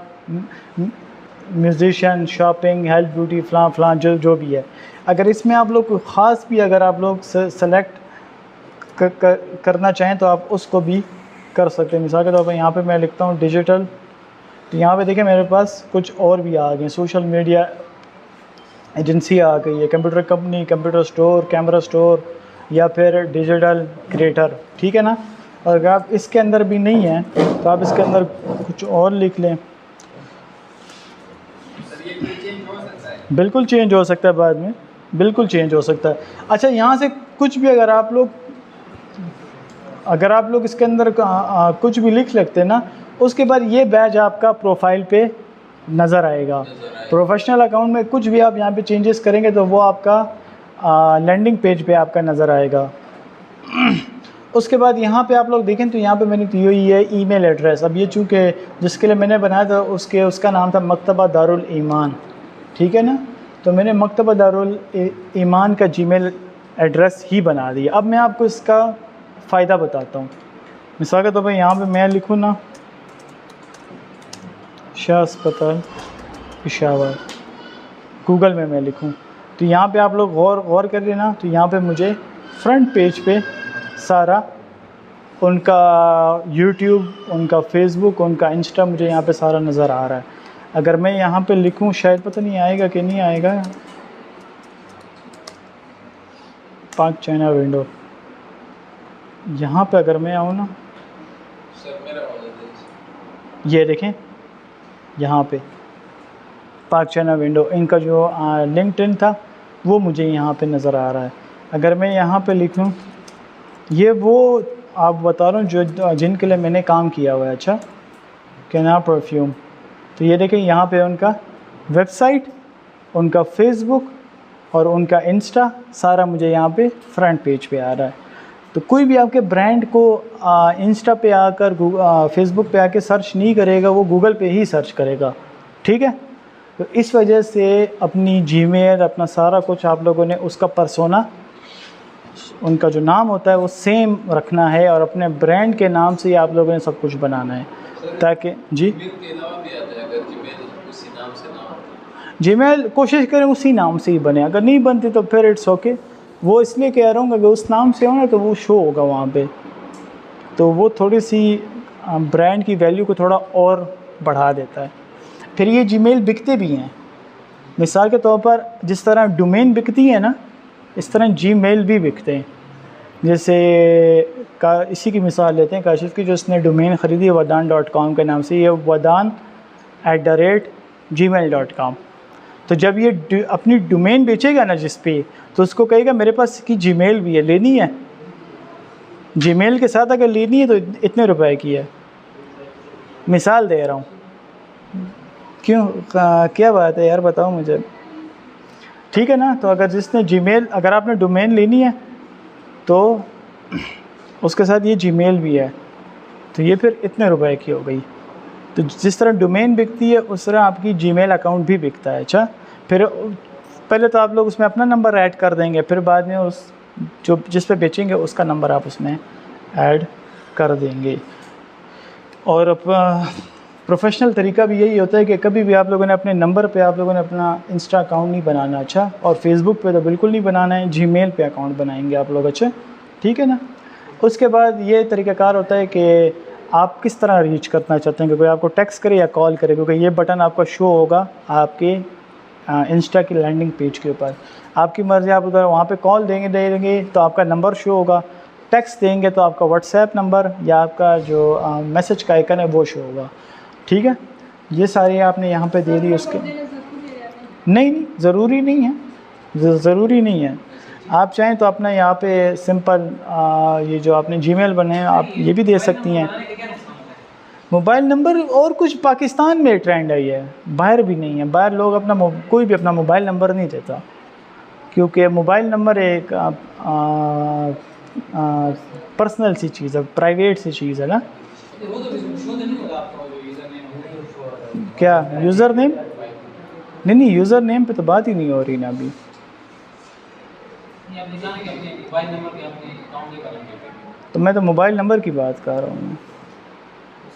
musician, shopping, health beauty, फ़लाँ जो भी है। अगर इसमें आप लोग कोई ख़ास भी अगर आप लोग सेलेक्ट करना चाहें तो आप उसको भी कर सकते हैं। मिसाल के तौर पर यहाँ पे मैं लिखता हूँ डिजिटल, तो यहाँ पे देखें मेरे पास कुछ और भी आ गए। सोशल मीडिया एजेंसी आ गई है, computer company, computer store, camera store, या फिर डिजिटल क्रिएटर, ठीक है ना। और अगर आप इसके अंदर भी नहीं हैं तो आप इसके अंदर कुछ और लिख लें। बिल्कुल चेंज हो सकता है बाद में, बिल्कुल चेंज हो सकता है। अच्छा यहाँ से कुछ भी अगर आप लोग इसके अंदर कुछ भी लिख सकते हैं ना, उसके बाद ये बैज आपका प्रोफाइल पे नज़र आएगा। प्रोफेशनल अकाउंट में कुछ भी आप यहाँ पे चेंजेस करेंगे तो वो आपका लैंडिंग पेज पे आपका नज़र आएगा। उसके बाद यहाँ पे आप लोग देखें तो यहाँ पे मैंने दी हुई है ईमेल एड्रेस। अब ये चूँकि जिसके लिए मैंने बनाया था उसका नाम था मकतबा दारुल ईमान, ठीक है ना। तो मैंने मकतबा दारुल ईमान का जीमेल एड्रेस ही बना दिया। अब मैं आपको इसका फ़ायदा बताता हूँ। मिसाल के तौर पर यहाँ पे मैं लिखूँ ना, शाह अस्पताल पेशावर, गूगल में मैं लिखूँ, तो यहाँ पे आप लोग गौर कर लेना। तो यहाँ पे मुझे फ्रंट पेज पे सारा उनका यूट्यूब, उनका फेसबुक, उनका इंस्टा, मुझे यहाँ पे सारा नज़र आ रहा है। अगर मैं यहाँ पे लिखूँ, शायद पता नहीं आएगा कि नहीं आएगा, पाक चाइना विंडो, यहाँ पे अगर मैं आऊँ ना, ये देखें यहाँ पे पाक चाइना विंडो, इनका जो लिंक्डइन था वो मुझे यहाँ पे नज़र आ रहा है। अगर मैं यहाँ पे लिखूँ, ये वो आप बता रहा हूँ जो जिनके लिए मैंने काम किया हुआ है। अच्छा, कैना परफ्यूम, तो ये देखें यहाँ पे उनका वेबसाइट, उनका फेसबुक और उनका इंस्टा सारा मुझे यहाँ पे फ्रंट पेज पे आ रहा है। तो कोई भी आपके ब्रांड को इंस्टा पे आकर फेसबुक पे आके सर्च नहीं करेगा, वो गूगल पे ही सर्च करेगा, ठीक है। तो इस वजह से अपनी जीमेल, अपना सारा कुछ आप लोगों ने उसका पर्सोना, उनका जो नाम होता है वो सेम रखना है और अपने ब्रांड के नाम से ही आप लोगों ने सब कुछ बनाना है, ताकि जी जीमेल कोशिश करें उसी नाम से ही बने। अगर नहीं बनती तो फिर इट्स ओके। वो इसलिए कह रहा हूँ अगर उस नाम से हो ना तो वो शो होगा वहाँ पे, तो वो थोड़ी सी ब्रांड की वैल्यू को थोड़ा और बढ़ा देता है। फिर ये जीमेल बिकते भी हैं, मिसाल के तौर पर जिस तरह डोमेन बिकती है ना, इस तरह जीमेल भी बिकते हैं। जैसे इसी की मिसाल लेते हैं काशिफ की, जो इसने डोमेन ख़रीदी है wadan.com के नाम से, ये wadan@gmail.com। तो जब ये अपनी डोमेन बेचेगा ना जिस पे, तो उसको कहेगा मेरे पास इसकी जीमेल भी है, लेनी है। जीमेल के साथ अगर लेनी है तो इतने रुपए की है, मिसाल दे रहा हूँ। क्यों क्या बात है यार, बताओ मुझे, ठीक है ना। तो अगर जिसने जीमेल, अगर आपने डोमेन लेनी है तो उसके साथ ये जीमेल भी है, तो ये फिर इतने रुपए की हो गई। तो जिस तरह डोमेन बिकती है उस तरह आपकी जीमेल अकाउंट भी बिकता है। अच्छा, फिर पहले तो आप लोग उसमें अपना नंबर ऐड कर देंगे, फिर बाद में उस जो जिस पे बेचेंगे उसका नंबर आप उसमें ऐड कर देंगे। और प्रोफेशनल तरीका भी यही होता है कि कभी भी आप लोगों ने अपने नंबर पे आप लोगों ने अपना इंस्टा अकाउंट नहीं बनाना, अच्छा, और फेसबुक पे तो बिल्कुल नहीं बनाना है, जीमेल पे अकाउंट बनाएंगे आप लोग, अच्छा, ठीक है ना। उसके बाद ये तरीक़ाकार होता है कि आप किस तरह रीच करना चाहते हैं, कि कोई आपको टेक्स्ट करे या कॉल करे, क्योंकि ये बटन आपका शो होगा आपके इंस्टा की लैंडिंग पेज के ऊपर। आपकी मर्ज़ी, आप उधर वहाँ पे कॉल देंगे तो आपका नंबर शो होगा, टेक्स्ट देंगे तो आपका व्हाट्सएप नंबर या आपका जो मैसेज का आइकन है वो शो होगा, ठीक है। ये सारी आपने यहाँ पे दे दी उसके, नहीं ज़रूरी नहीं है, ज़रूरी नहीं है। आप चाहें तो अपना यहाँ पे सिंपल ये जो आपने जीमेल बने हैं आप ये भी दे सकती हैं। मोबाइल नंबर और कुछ पाकिस्तान में ट्रेंड है, ये बाहर भी नहीं है। बाहर लोग अपना कोई भी अपना मोबाइल नंबर नहीं देता, क्योंकि मोबाइल नंबर एक पर्सनल सी चीज़ है, प्राइवेट सी चीज़ है ना। क्या यूज़र नेम? नहीं, यूज़र नेम पे तो बात ही नहीं हो रही ना अभी। तो मैं तो मोबाइल नंबर की बात कर रहा हूँ।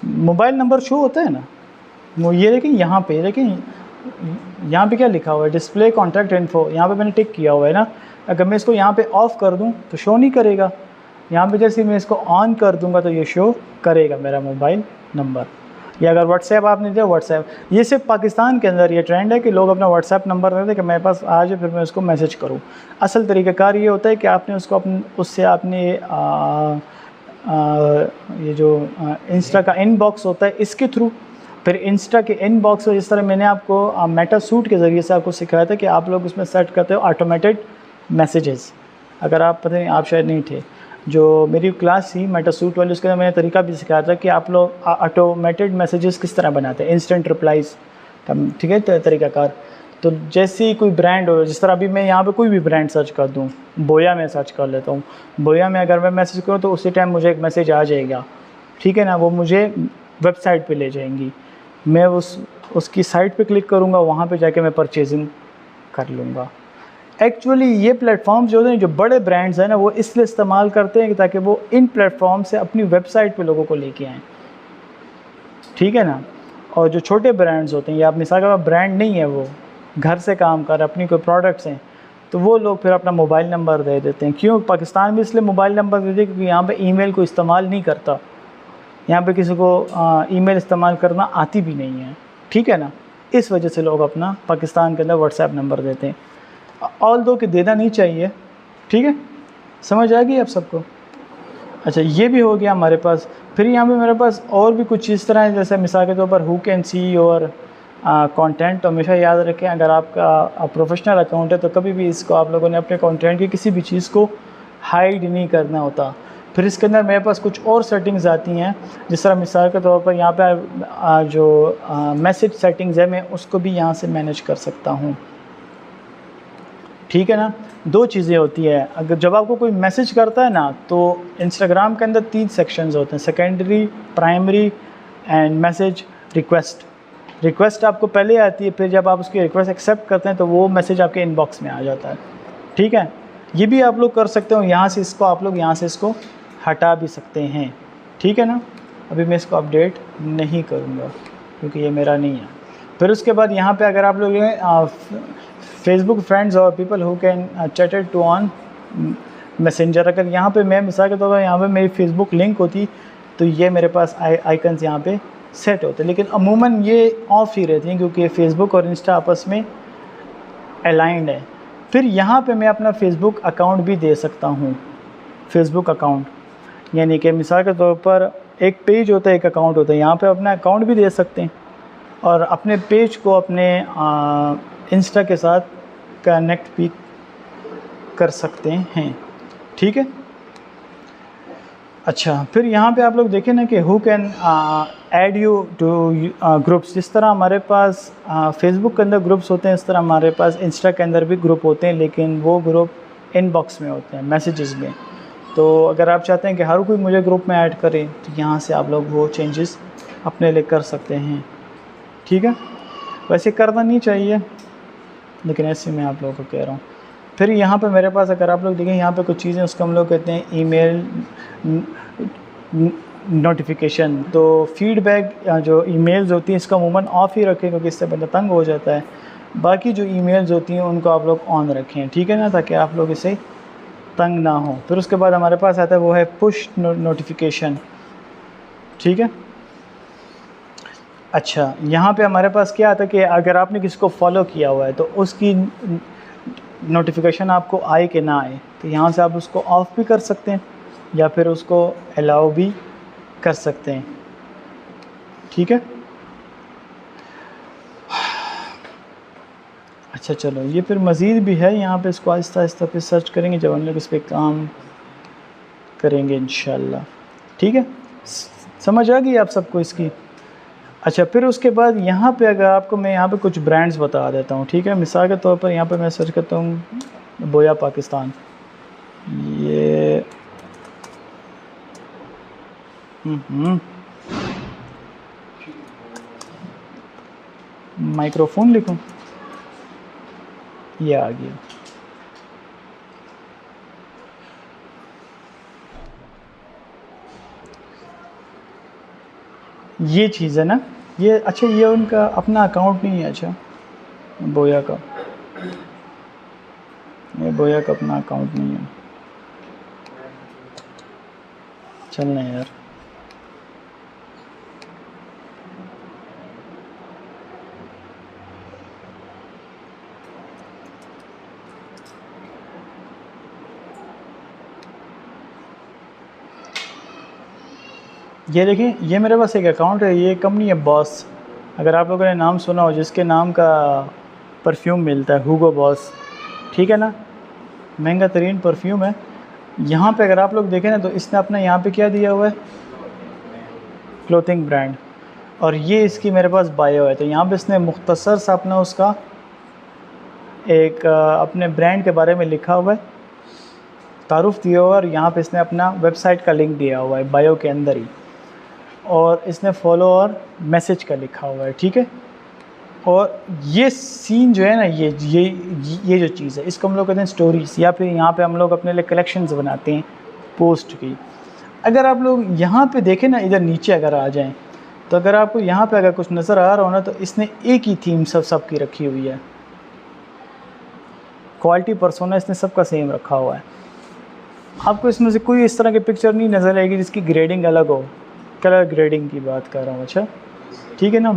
मोबाइल नंबर शो होता है ना, वो ये देखें यहाँ पे, देखें यहाँ पे क्या लिखा हुआ है, डिस्प्ले कॉन्टैक्ट इन्फो, यहाँ पे मैंने टिक किया हुआ है ना। अगर मैं इसको यहाँ पे ऑफ़ कर दूँ तो शो नहीं करेगा, यहाँ पे जैसे मैं इसको ऑन कर दूँगा तो ये शो करेगा मेरा मोबाइल नंबर। या अगर व्हाट्सएप आपने दिया, व्हाट्सएप, ये सिर्फ पाकिस्तान के अंदर ये ट्रेंड है कि लोग अपना व्हाट्सएप नंबर दे दें कि मेरे पास आ जाए, फिर मैं उसको मैसेज करूँ। असल तरीक़ाकार ये होता है कि आपने उसको उससे आपने ये जो इंस्टा का इनबॉक्स होता है इसके थ्रू, फिर इंस्टा के इनबॉक्स में, जिस तरह मैंने आपको मेटा सूट के ज़रिए से आपको सिखाया था कि आप लोग उसमें सेट करते हो ऑटोमेटेड मैसेजेस। अगर आप पता नहीं, आप शायद नहीं थे, जो मेरी क्लास थी मेटा सूट वाली, उसके मैंने तरीका भी सिखाया था कि आप लोग ऑटोमेटेड मैसेजेस किस तरह बनाते हैं, इंस्टेंट रिप्लाईज़ का, ठीक है, तरीक़ाकार। तो जैसे ही कोई ब्रांड हो, जिस तरह अभी मैं यहाँ पे कोई भी ब्रांड सर्च कर दूँ, बोया में सर्च कर लेता हूँ, बोया में अगर मैं मैसेज करूँ तो उसी टाइम मुझे एक मैसेज आ जाएगा, ठीक है ना। वो मुझे वेबसाइट पे ले जाएंगी, मैं उसकी साइट पे क्लिक करूँगा, वहाँ पे जाके मैं परचेजिंग कर लूँगा। एक्चुअली ये प्लेटफॉर्म जो हैं, जो बड़े ब्रांड्स हैं ना, वो इसलिए इस्तेमाल करते हैं ताकि वो इन प्लेटफॉर्म से अपनी वेबसाइट पे लोगों को लेके आएँ, ठीक है ना। और जो छोटे ब्रांड्स होते हैं, या आप मिसाल का ब्रांड नहीं है, वो घर से काम कर अपनी कोई प्रोडक्ट्स हैं, तो वो लोग फिर अपना मोबाइल नंबर दे देते हैं। क्यों? पाकिस्तान में इसलिए मोबाइल नंबर देते हैं क्योंकि यहाँ पे ईमेल को इस्तेमाल नहीं करता, यहाँ पे किसी को ईमेल इस्तेमाल करना आती भी नहीं है, ठीक है ना। इस वजह से लोग अपना पाकिस्तान के अंदर व्हाट्सएप नंबर देते हैं, ऑल दो कि देना नहीं चाहिए, ठीक है। समझ आ गई आप सबको? अच्छा, ये भी हो गया हमारे पास। फिर यहाँ पे मेरे पास और भी कुछ इस तरह है, जैसे मिसाल के तौर पर हु कैन सी और कंटेंट। तो हमेशा याद रखें, अगर आपका प्रोफेशनल अकाउंट है तो कभी भी इसको आप लोगों ने अपने कंटेंट की किसी भी चीज़ को हाइड नहीं करना होता, फिर इसके अंदर मेरे पास कुछ और सेटिंग्स आती हैं, जिस तरह मिसाल के तौर पर यहाँ पे जो मैसेज सेटिंग्स है मैं उसको भी यहाँ से मैनेज कर सकता हूँ, ठीक है ना। दो चीज़ें होती है, अगर जब आपको कोई मैसेज करता है ना तो इंस्टाग्राम के अंदर 3 सेक्शंस होते हैं, secondary, primary and message request. Request आपको पहले आती है, फिर जब आप उसकी रिक्वेस्ट एक्सेप्ट करते हैं तो वो मैसेज आपके इनबॉक्स में आ जाता है, ठीक है। ये भी आप लोग कर सकते हो, यहाँ से इसको आप लोग यहाँ से इसको हटा भी सकते हैं, ठीक है ना। अभी मैं इसको अपडेट नहीं करूँगा क्योंकि ये मेरा नहीं है। फिर उसके बाद यहाँ पे अगर आप लोग फेसबुक फ्रेंड्स और people who can chatted to on Messenger, अगर यहाँ पे मैं मिसाल के तौर पर यहाँ पे मेरी फेसबुक लिंक होती तो ये मेरे पास आइकन्स यहाँ पे सेट होते, लेकिन अमूमन ये ऑफ ही रहती हैं क्योंकि फेसबुक और इंस्टा आपस में अलाइंड है। फिर यहाँ पे मैं अपना फेसबुक अकाउंट भी दे सकता हूँ, फेसबुक अकाउंट, यानी कि मिसाल के तौर पर एक पेज होता है, एक अकाउंट होता है, यहाँ पे अपना अकाउंट भी दे सकते हैं और अपने पेज को अपने इंस्टा के साथ कनेक्ट भी कर सकते हैं, ठीक है। अच्छा, फिर यहाँ पे आप लोग देखें ना कि who can add you two groups. जिस तरह हमारे पास फेसबुक के अंदर ग्रुप्स होते हैं, इस तरह हमारे पास इंस्टा के अंदर भी ग्रुप होते हैं, लेकिन वो ग्रुप इनबॉक्स में होते हैं, मैसेजेस में। तो अगर आप चाहते हैं कि हर कोई मुझे ग्रुप में ऐड करे तो यहाँ से आप लोग वो चेंजेस अपने लिए कर सकते हैं, ठीक है। वैसे करना नहीं चाहिए लेकिन ऐसे मैं आप लोगों को कह रहा हूँ। फिर यहाँ पे मेरे पास अगर आप लोग देखें यहाँ पे कुछ चीज़ें उसको हम लोग कहते हैं ईमेल नोटिफिकेशन। तो फीडबैक जो ईमेल्स होती हैं इसका अमूमन ऑफ़ ही रखें क्योंकि इससे बंदा तंग हो जाता है। बाकी जो ईमेल्स होती हैं उनको आप लोग ऑन रखें, ठीक है ना, ताकि आप लोग इसे तंग ना हो। फिर उसके बाद हमारे पास आता है वो है पुश नोटिफिकेशन, ठीक है। अच्छा, यहाँ पे हमारे पास क्या आता है कि अगर आपने किसी को फॉलो किया हुआ है तो उसकी नोटिफिकेशन आपको आए कि ना आए, तो यहाँ से आप उसको ऑफ़ भी कर सकते हैं या फिर उसको अलाउ भी कर सकते हैं, ठीक है। अच्छा चलो, ये फिर मज़ीद भी है यहाँ पे, इसको आहिस्ता आहिस्ता पे सर्च करेंगे जब हम लोग इस पर काम करेंगे इंशाल्लाह, ठीक है। समझ आ गई आप सबको इसकी। अच्छा, फिर उसके बाद यहाँ पे अगर आपको मैं यहाँ पे कुछ ब्रांड्स बता देता हूँ, ठीक है। मिसाल के तौर पर यहाँ पे मैं सर्च करता हूँ बोया पाकिस्तान, ये माइक्रोफोन लिखूँ, ये आ गया। ये चीज़ है ना, ये अच्छा, ये उनका अपना अकाउंट नहीं है। अच्छा, बोया का, ये बोया का अपना अकाउंट नहीं है। चलना यार, ये देखिए, ये मेरे पास एक अकाउंट है, ये कंपनी है बॉस। अगर आप लोगों ने नाम सुना हो, जिसके नाम का परफ्यूम मिलता है हुगो बॉस, ठीक है ना, महंगा तरीन परफ्यूम है। यहाँ पे अगर आप लोग देखें ना तो इसने अपना यहाँ पे क्या दिया हुआ है, क्लोथिंग ब्रांड, और ये इसकी मेरे पास बायो है। तो यहाँ पे इसने मुख्तसर सा अपना उसका एक अपने ब्रांड के बारे में लिखा हुआ है, तारुफ दिया हुआ है, और यहाँ पे इसने अपना वेबसाइट का लिंक दिया हुआ है बायो के अंदर ही, और इसने फॉलो और मैसेज का लिखा हुआ है, ठीक है। और ये सीन जो है ना, ये जो चीज़ है, इसको हम लोग कहते हैं स्टोरीज़, या फिर यहाँ पे हम लोग अपने लिए कलेक्शंस बनाते हैं पोस्ट की। अगर आप लोग यहाँ पे देखें ना, इधर नीचे अगर आ जाएं, तो अगर आपको यहाँ पे अगर कुछ नज़र आ रहा हो ना, तो इसने एक ही थीम सब की रखी हुई है। क्वालिटी पर्सोना इसने सबका सेम रखा हुआ है। आपको इसमें से कोई इस तरह की पिक्चर नहीं नज़र आएगी जिसकी ग्रेडिंग अलग हो, कलर ग्रेडिंग की बात कर रहा हूँ। अच्छा, ठीक है ना,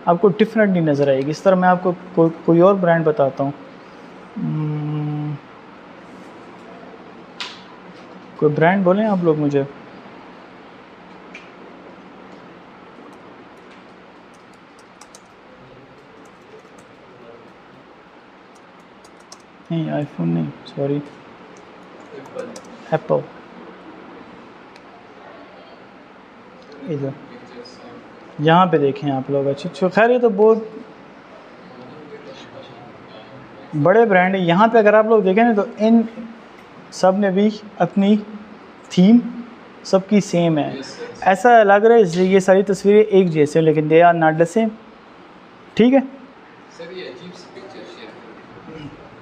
आपको डिफरेंट नहीं नज़र आएगी। इस तरह मैं आपको कोई और ब्रांड बताता हूँ, कोई ब्रांड बोलें आप लोग मुझे। नहीं, आईफोन नहीं, सॉरी, एप्पल। इधर यहाँ पे देखें आप लोग। अच्छा खैर ये तो बहुत बड़े ब्रांड है। यहाँ पे अगर आप लोग देखें ना तो इन सब ने भी अपनी थीम सबकी सेम है। ऐसा लग रहा है ये सारी तस्वीरें एक जैसे हैं लेकिन they are not the same. ठीक है सर ये अजीब सी पिक्चर शेयर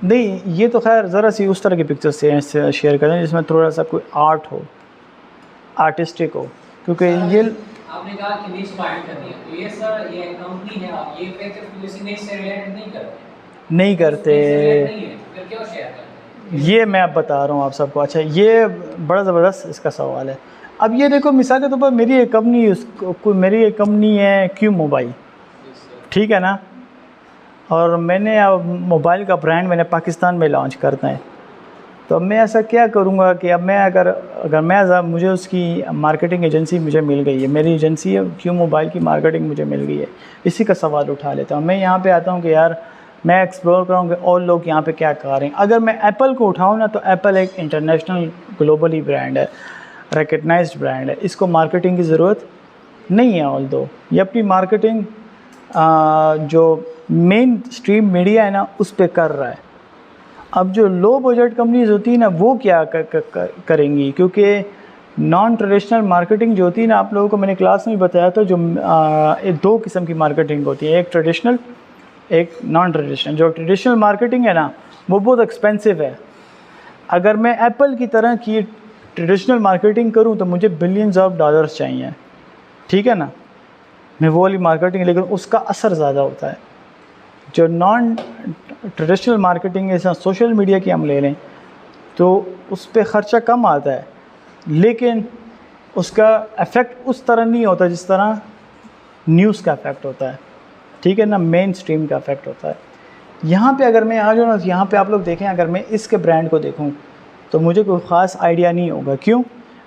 नहीं, ये तो खैर ज़रा सी उस तरह की पिक्चर से शेयर करें जिसमें थोड़ा सा कोई आर्ट हो, आर्टिस्टिक हो, क्योंकि ये आपने कहा कि नीच फाइंड करनी है, तो ये सर ये कंपनी है और ये किसी नीच से रिलेटेड नहीं करते नहीं करते। नहीं है, फिर क्यों शेयर करते हैं? ये मैं बता रहा हूँ आप सबको। अच्छा ये बड़ा ज़बरदस्त इसका सवाल है। अब ये देखो मिसाल के तौर पर मेरी एक कंपनी मेरी एक कंपनी है क्यू मोबाइल, ठीक है ना, और मैंने अब मोबाइल का ब्रांड मैंने पाकिस्तान में लॉन्च करना है। तो अब मैं ऐसा क्या करूँगा कि अब मैं अगर मैं मुझे उसकी मार्केटिंग एजेंसी मुझे मिल गई है, मेरी एजेंसी है क्यू मोबाइल की मार्केटिंग मुझे मिल गई है, इसी का सवाल उठा लेता हूँ। मैं यहाँ पे आता हूँ कि यार मैं एक्सप्लोर करूँगा और लोग यहाँ पे क्या कर रहे हैं। अगर मैं एप्पल को उठाऊँ ना तो एप्पल एक इंटरनेशनल ग्लोबली ब्रांड है, रिकग्नाइज्ड ब्रांड है, इसको मार्केटिंग की ज़रूरत नहीं है। ऑल दो ये अपनी मार्केटिंग जो मेन स्ट्रीम मीडिया है ना उस पर कर रहा है। अब जो लो बजट कंपनीज होती है ना वो क्या करेंगी, क्योंकि नॉन ट्रेडिशनल मार्केटिंग जो होती है ना, आप लोगों को मैंने क्लास में बताया था, जो दो किस्म की मार्केटिंग होती है, एक ट्रेडिशनल एक नॉन ट्रेडिशनल। जो ट्रेडिशनल मार्केटिंग है ना वो बहुत एक्सपेंसिव है। अगर मैं एप्पल की तरह की ट्रेडिशनल मार्केटिंग करूं तो मुझे बिलियंस ऑफ डॉलर्स चाहिए, ठीक है ना, मैं वो वाली मार्केटिंग, लेकिन उसका असर ज़्यादा होता है। जो नॉन ट्रेडिशनल मार्केटिंग है, जैसे सोशल मीडिया की हम ले लें तो उस पर ख़र्चा कम आता है लेकिन उसका इफ़ेक्ट उस तरह नहीं होता जिस तरह न्यूज़ का इफ़ेक्ट होता है, ठीक है ना, मेन स्ट्रीम का इफ़ेक्ट होता है। यहाँ पे अगर मैं आ जाऊँ ना, यहाँ पे आप लोग देखें, अगर मैं इसके ब्रांड को देखूँ तो मुझे कोई ख़ास आइडिया नहीं होगा। क्यों?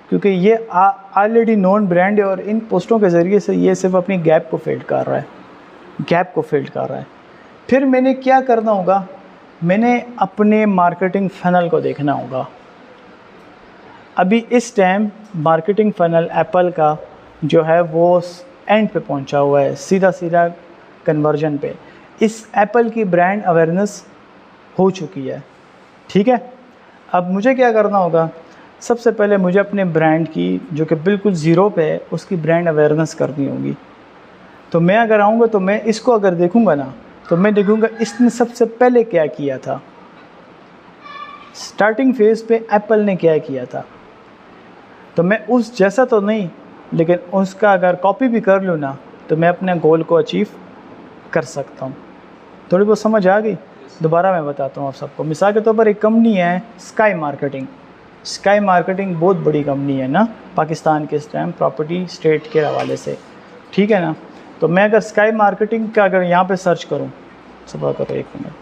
क्योंकि ये ऑलरेडी नोन ब्रांड है और इन पोस्टों के ज़रिए से ये सिर्फ अपनी गैप को फिल कर रहा है, फिर मैंने क्या करना होगा, मैंने अपने मार्केटिंग फ़नल को देखना होगा। अभी इस टाइम मार्केटिंग फ़नल एप्पल का जो है वो एंड पे पहुंचा हुआ है, सीधा कन्वर्जन पे। इस एप्पल की ब्रांड अवेयरनेस हो चुकी है, ठीक है। अब मुझे क्या करना होगा, सबसे पहले मुझे अपने ब्रांड की जो कि बिल्कुल ज़ीरो पे है उसकी ब्रांड अवेयरनेस करनी होगी। तो मैं अगर आऊँगा तो मैं इसको अगर देखूँगा ना तो मैं देखूँगा इसने सबसे पहले क्या किया था, स्टार्टिंग फेज़ पे एप्पल ने क्या किया था। तो मैं उस जैसा तो नहीं, लेकिन उसका अगर कॉपी भी कर लूँ ना तो मैं अपने गोल को अचीव कर सकता हूँ। थोड़ी बहुत समझ आ गई? दोबारा मैं बताता हूँ आप सबको। मिसाल के तौर पर एक कंपनी है स्काई मार्केटिंग बहुत बड़ी कंपनी है ना पाकिस्तान के इस टाइम प्रॉपर्टी स्टेट के हवाले से, ठीक है ना। तो मैं अगर स्काई मार्केटिंग का अगर यहाँ पे सर्च करूँ, सब्र करो एक मिनट,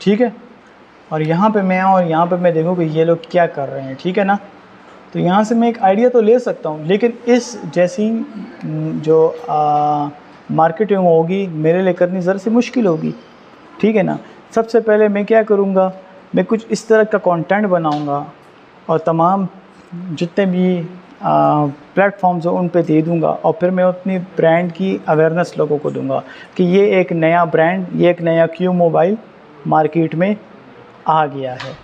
ठीक है, और यहाँ पे मैं आऊँ और यहाँ पे मैं देखूँ कि ये लोग क्या कर रहे हैं, ठीक है ना। तो यहाँ से मैं एक आइडिया तो ले सकता हूँ, लेकिन इस जैसी जो मार्केटिंग होगी मेरे लिए करनी ज़रा सी मुश्किल होगी, ठीक है ना। सबसे पहले मैं क्या करूँगा, मैं कुछ इस तरह का कंटेंट बनाऊँगा और तमाम जितने भी प्लेटफॉर्म्स हो उन पे दे दूँगा, और फिर मैं अपनी ब्रांड की अवेयरनेस लोगों को दूँगा कि ये एक नया ब्रांड, ये एक नया क्यू मोबाइल मार्केट में आ गया है,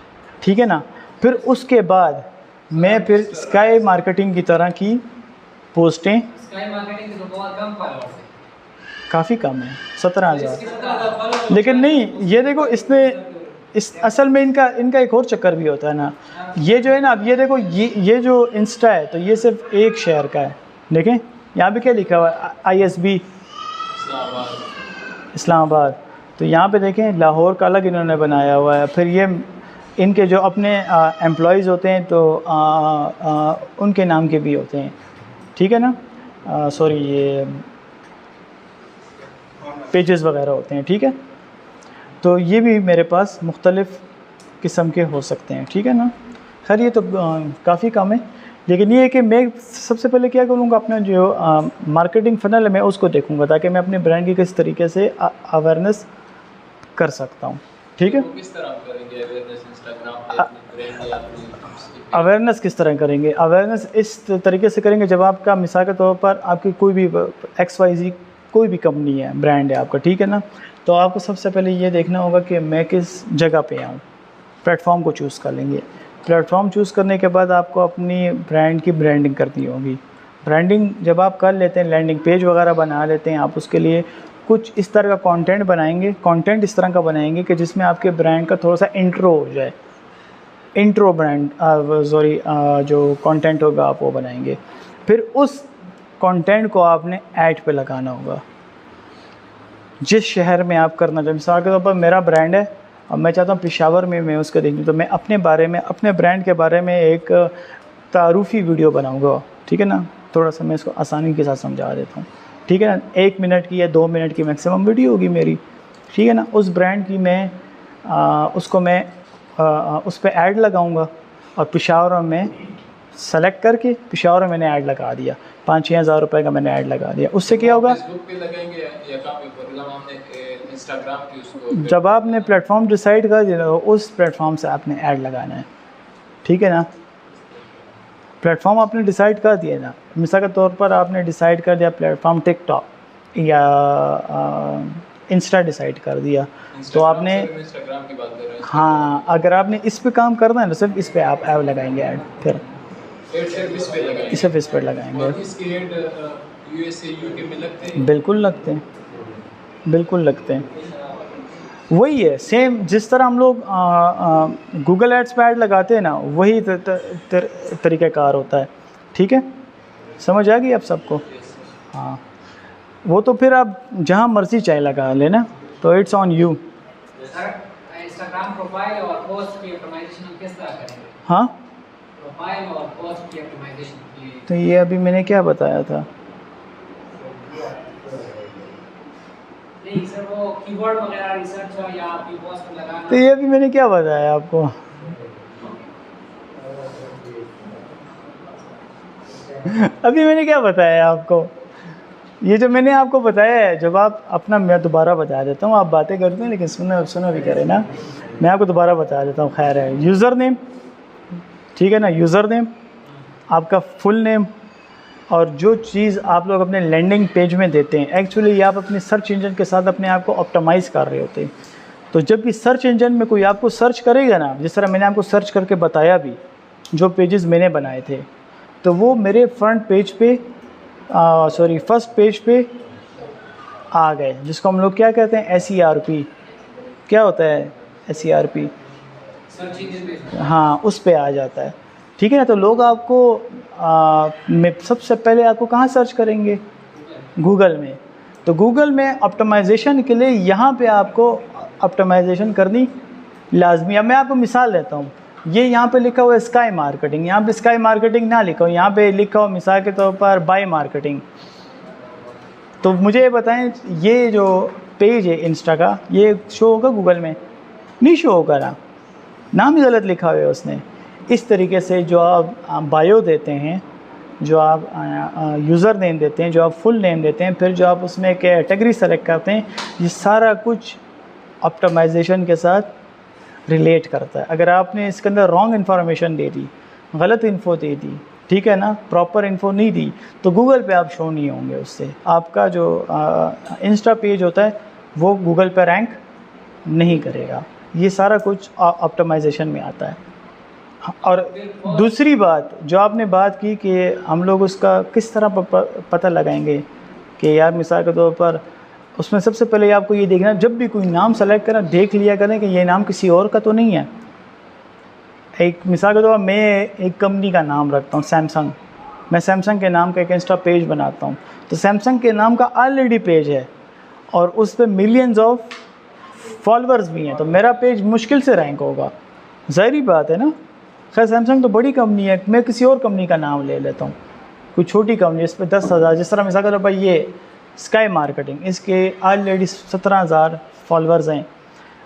ठीक है ना। फिर उसके बाद मैं फिर स्काई मार्केटिंग की तरह की पोस्टें, स्काई मार्केटिंग के तो बहुत कम फॉलोअर्स हैं, काफ़ी कम है 17,000, लेकिन नहीं ये देखो इसने इस असल में इनका एक और चक्कर भी होता है ना। ये जो है ना, अब ये देखो ये जो इंस्टा है तो ये सिर्फ एक शहर का है, देखें यहाँ पे क्या लिखा हुआ है ISB इस्लामाबाद, तो यहाँ पे देखें लाहौर का अलग इन्होंने बनाया हुआ है। फिर ये इनके जो अपने एम्प्लॉयज़ होते हैं तो उनके नाम के भी होते हैं, ठीक है ना, सॉरी ये पेजेस वगैरह होते हैं, ठीक है। तो ये भी मेरे पास मुख्तलिफ़ किस्म के हो सकते हैं, ठीक है ना। खैर ये तो काफ़ी कम है, लेकिन ये है कि मैं सबसे पहले क्या करूँगा, अपना जो मार्केटिंग फ़नल है मैं उसको देखूँगा ताकि मैं अपने ब्रांड की किस तरीके से अवेयरनेस कर सकता हूँ। ठीक है, वो किस तरह आप करेंगे अवेयरनेस इंस्टाग्राम पे अपनी ब्रांड या अपनी अवेयरनेस किस तरह करेंगे? अवेयरनेस इस तरीके से करेंगे, जब आपका मिसाल के तौर पर आपकी कोई भी XYZ कोई भी कंपनी है, ब्रांड है आपका, ठीक है ना, तो आपको सबसे पहले ये देखना होगा कि मैं किस जगह पे आऊँ। प्लेटफॉर्म को चूज़ कर लेंगे। प्लेटफॉर्म चूज़ करने के बाद आपको अपनी ब्रांड की ब्रांडिंग करनी होगी। ब्रांडिंग जब आप कर लेते हैं, लैंडिंग पेज वगैरह बना लेते हैं, आप उसके लिए कुछ इस तरह का कंटेंट बनाएंगे। कंटेंट इस तरह का बनाएंगे कि जिसमें आपके ब्रांड का थोड़ा सा इंट्रो हो जाए। इंट्रो ब्रांड जो कंटेंट होगा आप वो बनाएंगे। फिर उस कंटेंट को आपने ऐड पे लगाना होगा जिस शहर में आप करना चाहते हैं। मिसाल के तौर पर मेरा ब्रांड है और मैं चाहता हूँ पेशावर में मैं उसको देखूँ, तो मैं अपने बारे में, अपने ब्रांड के बारे में एक तारुफी वीडियो बनाऊँगा। ठीक है ना, थोड़ा सा मैं इसको आसानी के साथ समझा देता हूँ। ठीक है ना, 1 मिनट की या 2 मिनट की मैक्सिमम वीडियो होगी मेरी। ठीक है ना, उस ब्रांड की मैं उसको मैं उस पर ऐड लगाऊंगा और पेशावर में सेलेक्ट करके पेशावर में मैंने ऐड लगा दिया। 5-6 हज़ार रुपये का मैंने ऐड लगा दिया। उससे क्या होगा, फेसबुक पे लगाएंगे या कहाँ पे? मतलब हमने इंस्टाग्राम की उसको जब आपने प्लेटफॉर्म डिसाइड कर दिया उस प्लेटफॉर्म से आपने ऐड लगाना है। ठीक है ना, प्लेटफॉर्म आपने डिसाइड कर दिया ना, मिसाल के तौर पर आपने डिसाइड कर दिया प्लेटफॉर्म टिकटॉक या इंस्टा डिसाइड कर दिया, तो आपने इंस्टाग्राम की बात कर रहे हैं। हाँ, अगर आपने इस पे काम करना है तो सिर्फ इस पे आप ऐड लगाएंगे। ऐड फिर एड सिर्फ इस पे लगाएंगे। सिर्फ इस पे लगाएंगे। और इसके एड यूएसए यूके में लगते हैं। बिल्कुल लगते हैं, बिल्कुल लगते हैं। वही है सेम जिस तरह हम लोग गूगल एड्स पे ऐड लगाते हैं ना, वही तरीक़ाकार होता है। ठीक है, समझ आ गई आप सबको? हाँ, वो तो फिर आप जहाँ मर्ज़ी चाहे लगा लेना, तो it's on you. Instagram profile और पोस्ट की ऑप्टिमाइजेशन हम किस तरह करेंगे? हाँ, प्रोफाइल और पोस्ट की ऑप्टिमाइजेशन के लिए तो ये अभी मैंने क्या बताया था? नहीं सर, वो कीवर्ड वगैरह रिसर्च या आपकी पोस्ट पर लगाना। तो ये अभी मैंने क्या बताया आपको? अभी मैंने क्या बताया आपको? ये जो मैंने आपको बताया है, जब आप अपना, मैं दोबारा बता देता हूँ, आप बातें करते हैं लेकिन सुनो भी करें ना, मैं आपको दोबारा बता देता हूँ। खैर है, यूज़र नेम, ठीक है ना, यूज़र नेम, आपका फुल नेम, और जो चीज़ आप लोग अपने लैंडिंग पेज में देते हैं, एक्चुअली आप अपने सर्च इंजन के साथ अपने आप को ऑप्टिमाइज़ कर रहे होते हैं। तो जब भी सर्च इंजन में कोई आपको सर्च करेगा ना, जिस तरह मैंने आपको सर्च करके बताया भी, जो पेजेस मैंने बनाए थे, तो वो मेरे फ्रंट पेज पे फर्स्ट पेज पे आ गए, जिसको हम लोग क्या कहते हैं, SERP। क्या होता है SERP? सर्च इंजन पे। हाँ, उस पे आ जाता है। ठीक है ना, तो लोग आपको सबसे पहले आपको कहाँ सर्च करेंगे? गूगल में। तो गूगल में ऑप्टिमाइजेशन के लिए यहाँ पे आपको ऑप्टिमाइजेशन करनी लाजमी है। मैं आपको मिसाल देता हूँ, ये यहाँ पे लिखा हुआ है स्काई मार्केटिंग, यहाँ पे स्काई मार्केटिंग ना लिखा हो, यहाँ पे लिखा हो मिसाल के तौर पर बाय मार्केटिंग। तो मुझे ये बताएं, ये जो पेज है इंस्टा का, ये शो होगा गूगल में? नहीं शो होगा ना, नाम ही गलत लिखा हुआ है उसने। इस तरीके से जो आप बायो देते हैं, जो आप यूज़र नेम देते हैं, जो आप फुल नेम देते हैं, फिर जो आप उसमें कैटेगरी सेलेक्ट करते हैं, ये सारा कुछ ऑप्टिमाइजेशन के साथ रिलेट करता है। अगर आपने इसके अंदर रॉन्ग इन्फॉर्मेशन दे दी, गलत इन्फो दे दी, ठीक है ना, प्रॉपर इन्फो नहीं दी, तो गूगल पे आप शो नहीं होंगे। उससे आपका जो इंस्टा पेज होता है वो गूगल पे रैंक नहीं करेगा। ये सारा कुछ ऑप्टिमाइजेशन में आता है। और दूसरी बात जो आपने बात की कि हम लोग उसका किस तरह पता लगाएंगे कि यार मिसाल के तौर पर, उसमें सबसे पहले आपको ये देखना, जब भी कोई नाम सेलेक्ट करें देख लिया करें कि ये नाम किसी और का तो नहीं है। एक मिसाल के तौर पर मैं एक कंपनी का नाम रखता हूँ सैमसंग, मैं सैमसंग के नाम का एक इंस्टा पेज बनाता हूँ, तो सैमसंग के नाम का ऑलरेडी पेज है और उस पर मिलियंस ऑफ फॉलोअर्स भी हैं, तो मेरा पेज मुश्किल से रैंक होगा, ज़ाहिर बात है ना। खैर सैमसंग तो बड़ी कंपनी है, मैं किसी और कंपनी का नाम ले लेता हूँ, कोई छोटी कंपनी इस पर 10,000, जिस तरह मिसाल के तौर पर ये स्काई मार्केटिंग, इसके ऑलरेडी 17,000 फॉलोअर्स हैं।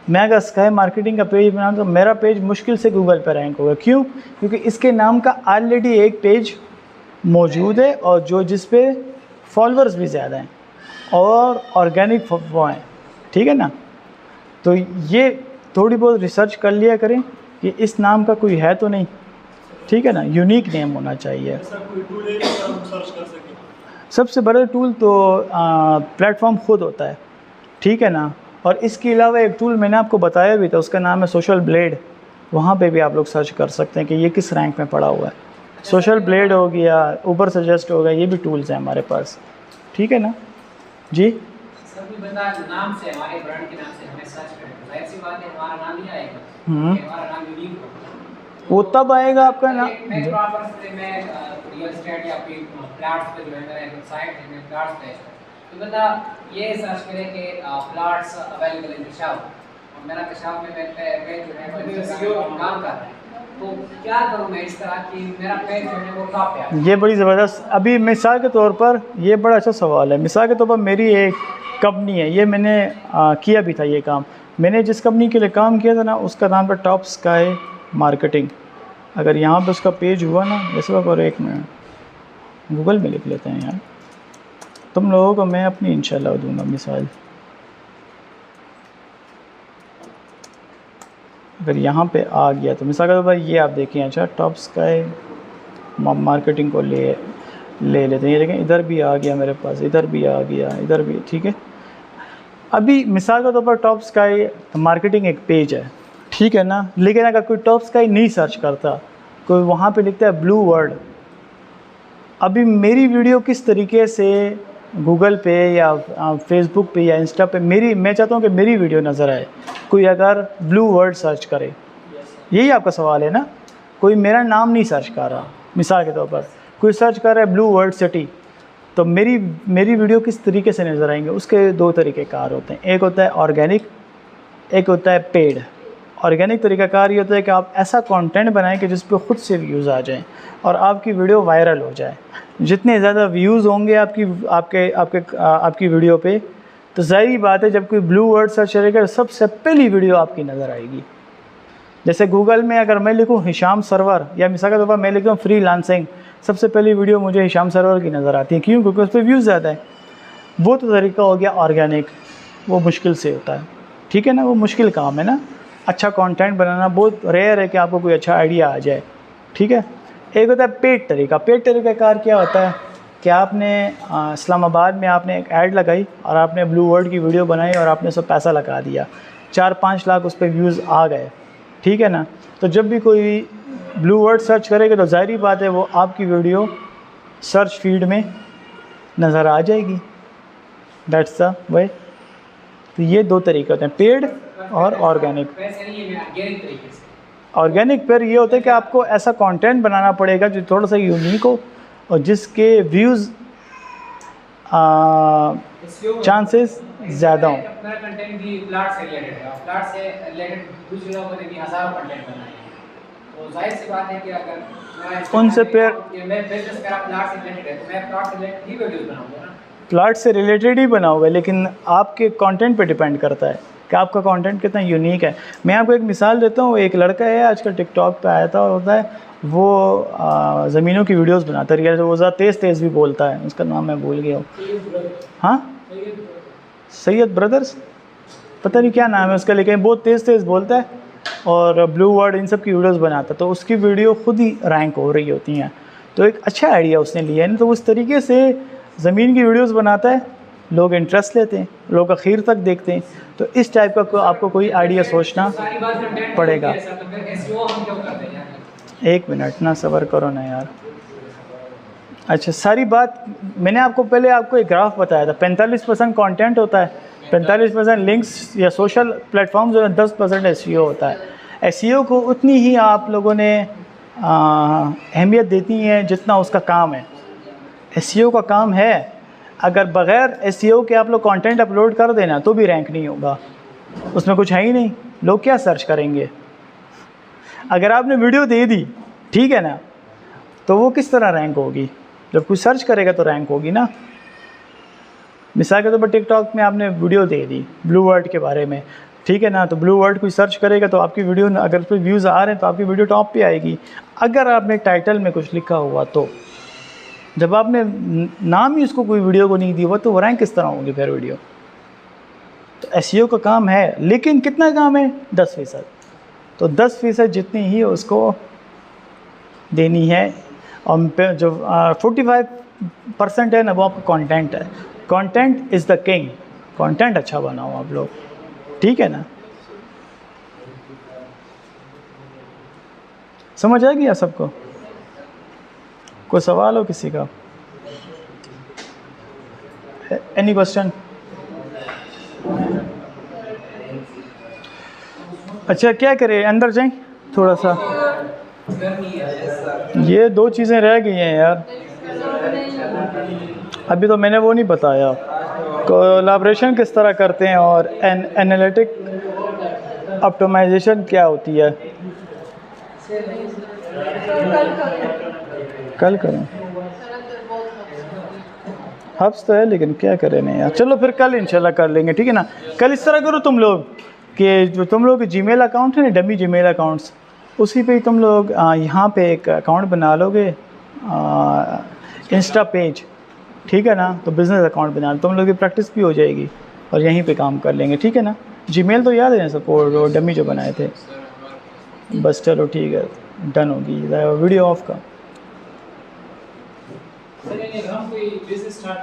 मैं अगर स्काई मार्केटिंग का पेज बनाऊँ तो मेरा पेज मुश्किल से गूगल पर रैंक होगा। क्यों? क्योंकि इसके नाम का ऑलरेडी एक पेज मौजूद है और जो जिस पे फॉलोअर्स भी ज़्यादा हैं और ऑर्गेनिक वो हैं, ठीक है ना। तो ये थोड़ी बहुत रिसर्च कर लिया करें कि इस नाम का कोई है तो नहीं, ठीक है ना, यूनिक नेम होना चाहिए। ऐसा कोई टूल है जिससे हम सर्च कर सकें? सबसे बड़ा टूल तो प्लेटफॉर्म खुद होता है, ठीक है ना। और इसके अलावा एक टूल मैंने आपको बताया भी था, उसका नाम है सोशल ब्लेड। वहाँ पे भी आप लोग सर्च कर सकते हैं कि ये किस रैंक में पड़ा हुआ है। सोशल ब्लेड हो गया, ऊबर सजेस्ट हो गया, ये भी टूल्स हैं हमारे पास, ठीक है ना जी। सभी बंदा नाम से, हमारे ब्रांड के नाम से हमें सर्च करें, जाहिर सी बात है हमारा नाम ही आएगा, हमारा नाम यूनिक होगा। वो तब आएगा आपका नाम। मैं रियल एस्टेट या फिर प्लॉट्स पे जो है मेरा वेबसाइट है, मैं प्लॉट्स बेचता हूँ, तो बंदा ये सर्च करे कि प्लॉट्स अवेलेबल इन पेशावर, और मेरा पेशावर में पेज जो है वो काम कर रहा है, तो क्या करूँ मैं इस तरह कि मेरा पेज जो है वो टॉप पे आए? ये बड़ी ज़बरदस्त, अभी मिसाल के तौर पर ये बड़ा अच्छा सवाल है। मिसाल के तौर पर मेरी एक कंपनी है, ये मैंने किया भी था ये काम। मैंने जिस कंपनी के लिए काम किया था ना, उसका नाम था टॉप स्काई मार्केटिंग। अगर यहाँ पे उसका पेज हुआ ना, जैसे वक्त, और एक मिनट गूगल में लिख लेते हैं यार, तुम लोगों को मैं अपनी इंशाल्लाह दूंगा मिसाल। अगर यहाँ पे आ गया तो मिसाल के तौर पर ये आप देखें, अच्छा टॉप स्काई मार्केटिंग को ले लेते हैं। ये देखें इधर भी आ गया मेरे पास, इधर भी आ गया, इधर भी, ठीक है। अभी मिसाल के तौर पर टॉप स्काई मार्केटिंग एक पेज है, ठीक है ना, लेकिन अगर कोई टॉप स्काई नहीं सर्च करता, कोई वहाँ पे लिखता है ब्लू वर्ड, अभी मेरी वीडियो किस तरीके से गूगल पे या फेसबुक पे या इंस्टा पे मैं चाहता हूँ कि मेरी वीडियो नज़र आए, कोई अगर ब्लू वर्ड सर्च करे, यही आपका सवाल है ना। कोई मेरा नाम नहीं सर्च कर रहा, मिसाल के तौर पर कोई सर्च कर रहा है ब्लू वर्ड सिटी, तो मेरी वीडियो किस तरीके से नज़र आएंगे, उसके दो तरीक़ेकार होते हैं। एक होता है ऑर्गेनिक, एक होता है पेड। ऑर्गेनिक तरीक़ाकार ये होता है कि आप ऐसा कंटेंट बनाएं कि जिस पे ख़ुद से व्यूज़ आ जाएं और आपकी वीडियो वायरल हो जाए। जितने ज़्यादा व्यूज़ होंगे आपकी वीडियो पे, तो ज़ाहिर बात है जब कोई ब्लू वर्ड सर्च करेगा तो सबसे पहली वीडियो आपकी नज़र आएगी। जैसे गूगल में अगर मैं लिखूँ हिशाम सरवर, या मिसाल के तौर पर मैं लिखूँ फ्रीलांसिंग, सबसे पहली वीडियो मुझे हिशाम सरवर की नज़र आती है। क्यों? क्योंकि उस पर व्यूज़ ज़्यादा है। वो तो तरीका हो गया ऑर्गेनिक, वो मुश्किल से होता है, ठीक है ना, वो मुश्किल काम है ना। अच्छा कंटेंट बनाना बहुत रेयर है कि आपको कोई अच्छा आइडिया आ जाए, ठीक है। एक होता है पेड तरीका। पेड तरीक़ाकार क्या होता है कि आपने इस्लामाबाद में आपने एक ऐड लगाई और आपने ब्लू वर्ड की वीडियो बनाई और आपने सब पैसा लगा दिया, 4-5 लाख उस पर व्यूज़ आ गए, ठीक है ना। तो जब भी कोई ब्लू वर्ड सर्च करेगा तो ज़ाहिर बात है वो आपकी वीडियो सर्च फीड में नज़र आ जाएगी। That's the way. तो ये दो तरीके होते हैं, पेड और ऑर्गेनिक। ऑर्गेनिक पर ये होता है कि आपको ऐसा कंटेंट बनाना पड़ेगा जो थोड़ा सा यूनिक हो और जिसके व्यूज़ चांसेस ज़्यादा हों। मेरा कंटेंट भी प्लॉट से रिलेटेड है, प्लॉट से रिलेटेड दूसरे लोगों ने भी हज़ारों कंटेंट बनाए हैं, तो जाहिर सी बात है कि अगर उनसे फिर मैं बिजनेस मेरा प्लॉट से रिलेटेड है तो मैं प्लॉट से रिलेटेड ही वीडियोस बनाऊंगा ना। प्लॉट से रिलेटेड ही बनाओगे, लेकिन आपके कंटेंट पे डिपेंड करता है कि आपका कंटेंट कितना यूनिक है। मैं आपको एक मिसाल देता हूँ। एक लड़का है आजकल टिकटॉक पे आया था, होता है वो ज़मीनों की वीडियोस बनाता है, वो ज़्यादा तेज़ भी बोलता है, उसका नाम मैं भूल गया हूँ। हाँ, सैयद ब्रदर्स, पता नहीं क्या नाम है उसका, लेकिन बहुत तेज़ बोलता है और ब्लू वर्ड इन सब की वीडियोस बनाता है, तो उसकी वीडियो खुद ही रैंक हो रही होती हैं। तो एक अच्छा आइडिया उसने लिया है ना, तो उस तरीके से ज़मीन की वीडियोस बनाता है, लोग इंटरेस्ट लेते हैं, लोग आखिर तक देखते हैं। तो इस टाइप का आपको कोई आइडिया सोचना पड़ेगा। एक मिनट ना, सब्र करो ना यार। अच्छा, सारी बात मैंने पहले आपको एक ग्राफ बताया था। 45% कंटेंट होता है, 45% लिंक्स या सोशल प्लेटफॉर्म जो है, 10% एसईओ होता है। एसईओ को उतनी ही आप लोगों ने अहमियत देती है जितना उसका काम है। एसईओ का काम है, अगर बग़ैर एसईओ के आप लोग कंटेंट अपलोड कर देना तो भी रैंक नहीं होगा, उसमें कुछ है ही नहीं। लोग क्या सर्च करेंगे? अगर आपने वीडियो दे दी, ठीक है ना, तो वो किस तरह रैंक होगी? जब कोई सर्च करेगा तो रैंक होगी ना। मिसाल के तौर पर टिकटॉक में आपने वीडियो दे दी ब्लू वर्ड के बारे में, ठीक है ना, तो ब्लू वर्ड कोई सर्च करेगा तो आपकी वीडियो, अगर उस पर व्यूज़ आ रहे हैं तो आपकी वीडियो टॉप पे आएगी। अगर आपने टाइटल में कुछ लिखा हुआ, तो जब आपने नाम ही उसको कोई वीडियो को नहीं दिया हुआ, तो वो रैंक किस तरह होगी फिर वीडियो? तो SEO का काम है, लेकिन कितना काम है? 10%। तो 10% जितनी ही उसको देनी है। और जो 45% है ना, वो आपका कंटेंट है। Content is the king. Content अच्छा बनाओ आप लोग, ठीक है ना? समझ आ गया सबको? कोई सवाल हो किसी का? Any question? अच्छा, क्या करें, अंदर जाएं थोड़ा सा? ये 2 चीज़ें रह गई हैं यार, अभी तो मैंने वो नहीं बताया, कोलैबोरेशन किस तरह करते हैं और एनालिटिक ऑप्टिमाइजेशन क्या होती है। कल करें? हब्स तो है, लेकिन क्या करें नहीं यार। चलो फिर कल इंशाल्लाह कर लेंगे, ठीक है ना? कल इस तरह करो तुम लोग कि जो तुम लोग जीमेल अकाउंट है ना, डमी जीमेल अकाउंट्स, उसी पे ही तुम लोग यहाँ पे एक अकाउंट बना लोगे, इंस्टा पेज, ठीक है ना? तो बिज़नेस अकाउंट बना लो, तुम लोग की प्रैक्टिस भी हो जाएगी और यहीं पे काम कर लेंगे, ठीक है ना? जीमेल तो याद है सबको, डमी जो बनाए थे। बस चलो ठीक है, डन होगी। वीडियो ऑफ का। सर, हम कोई बिजनेस स्टार्ट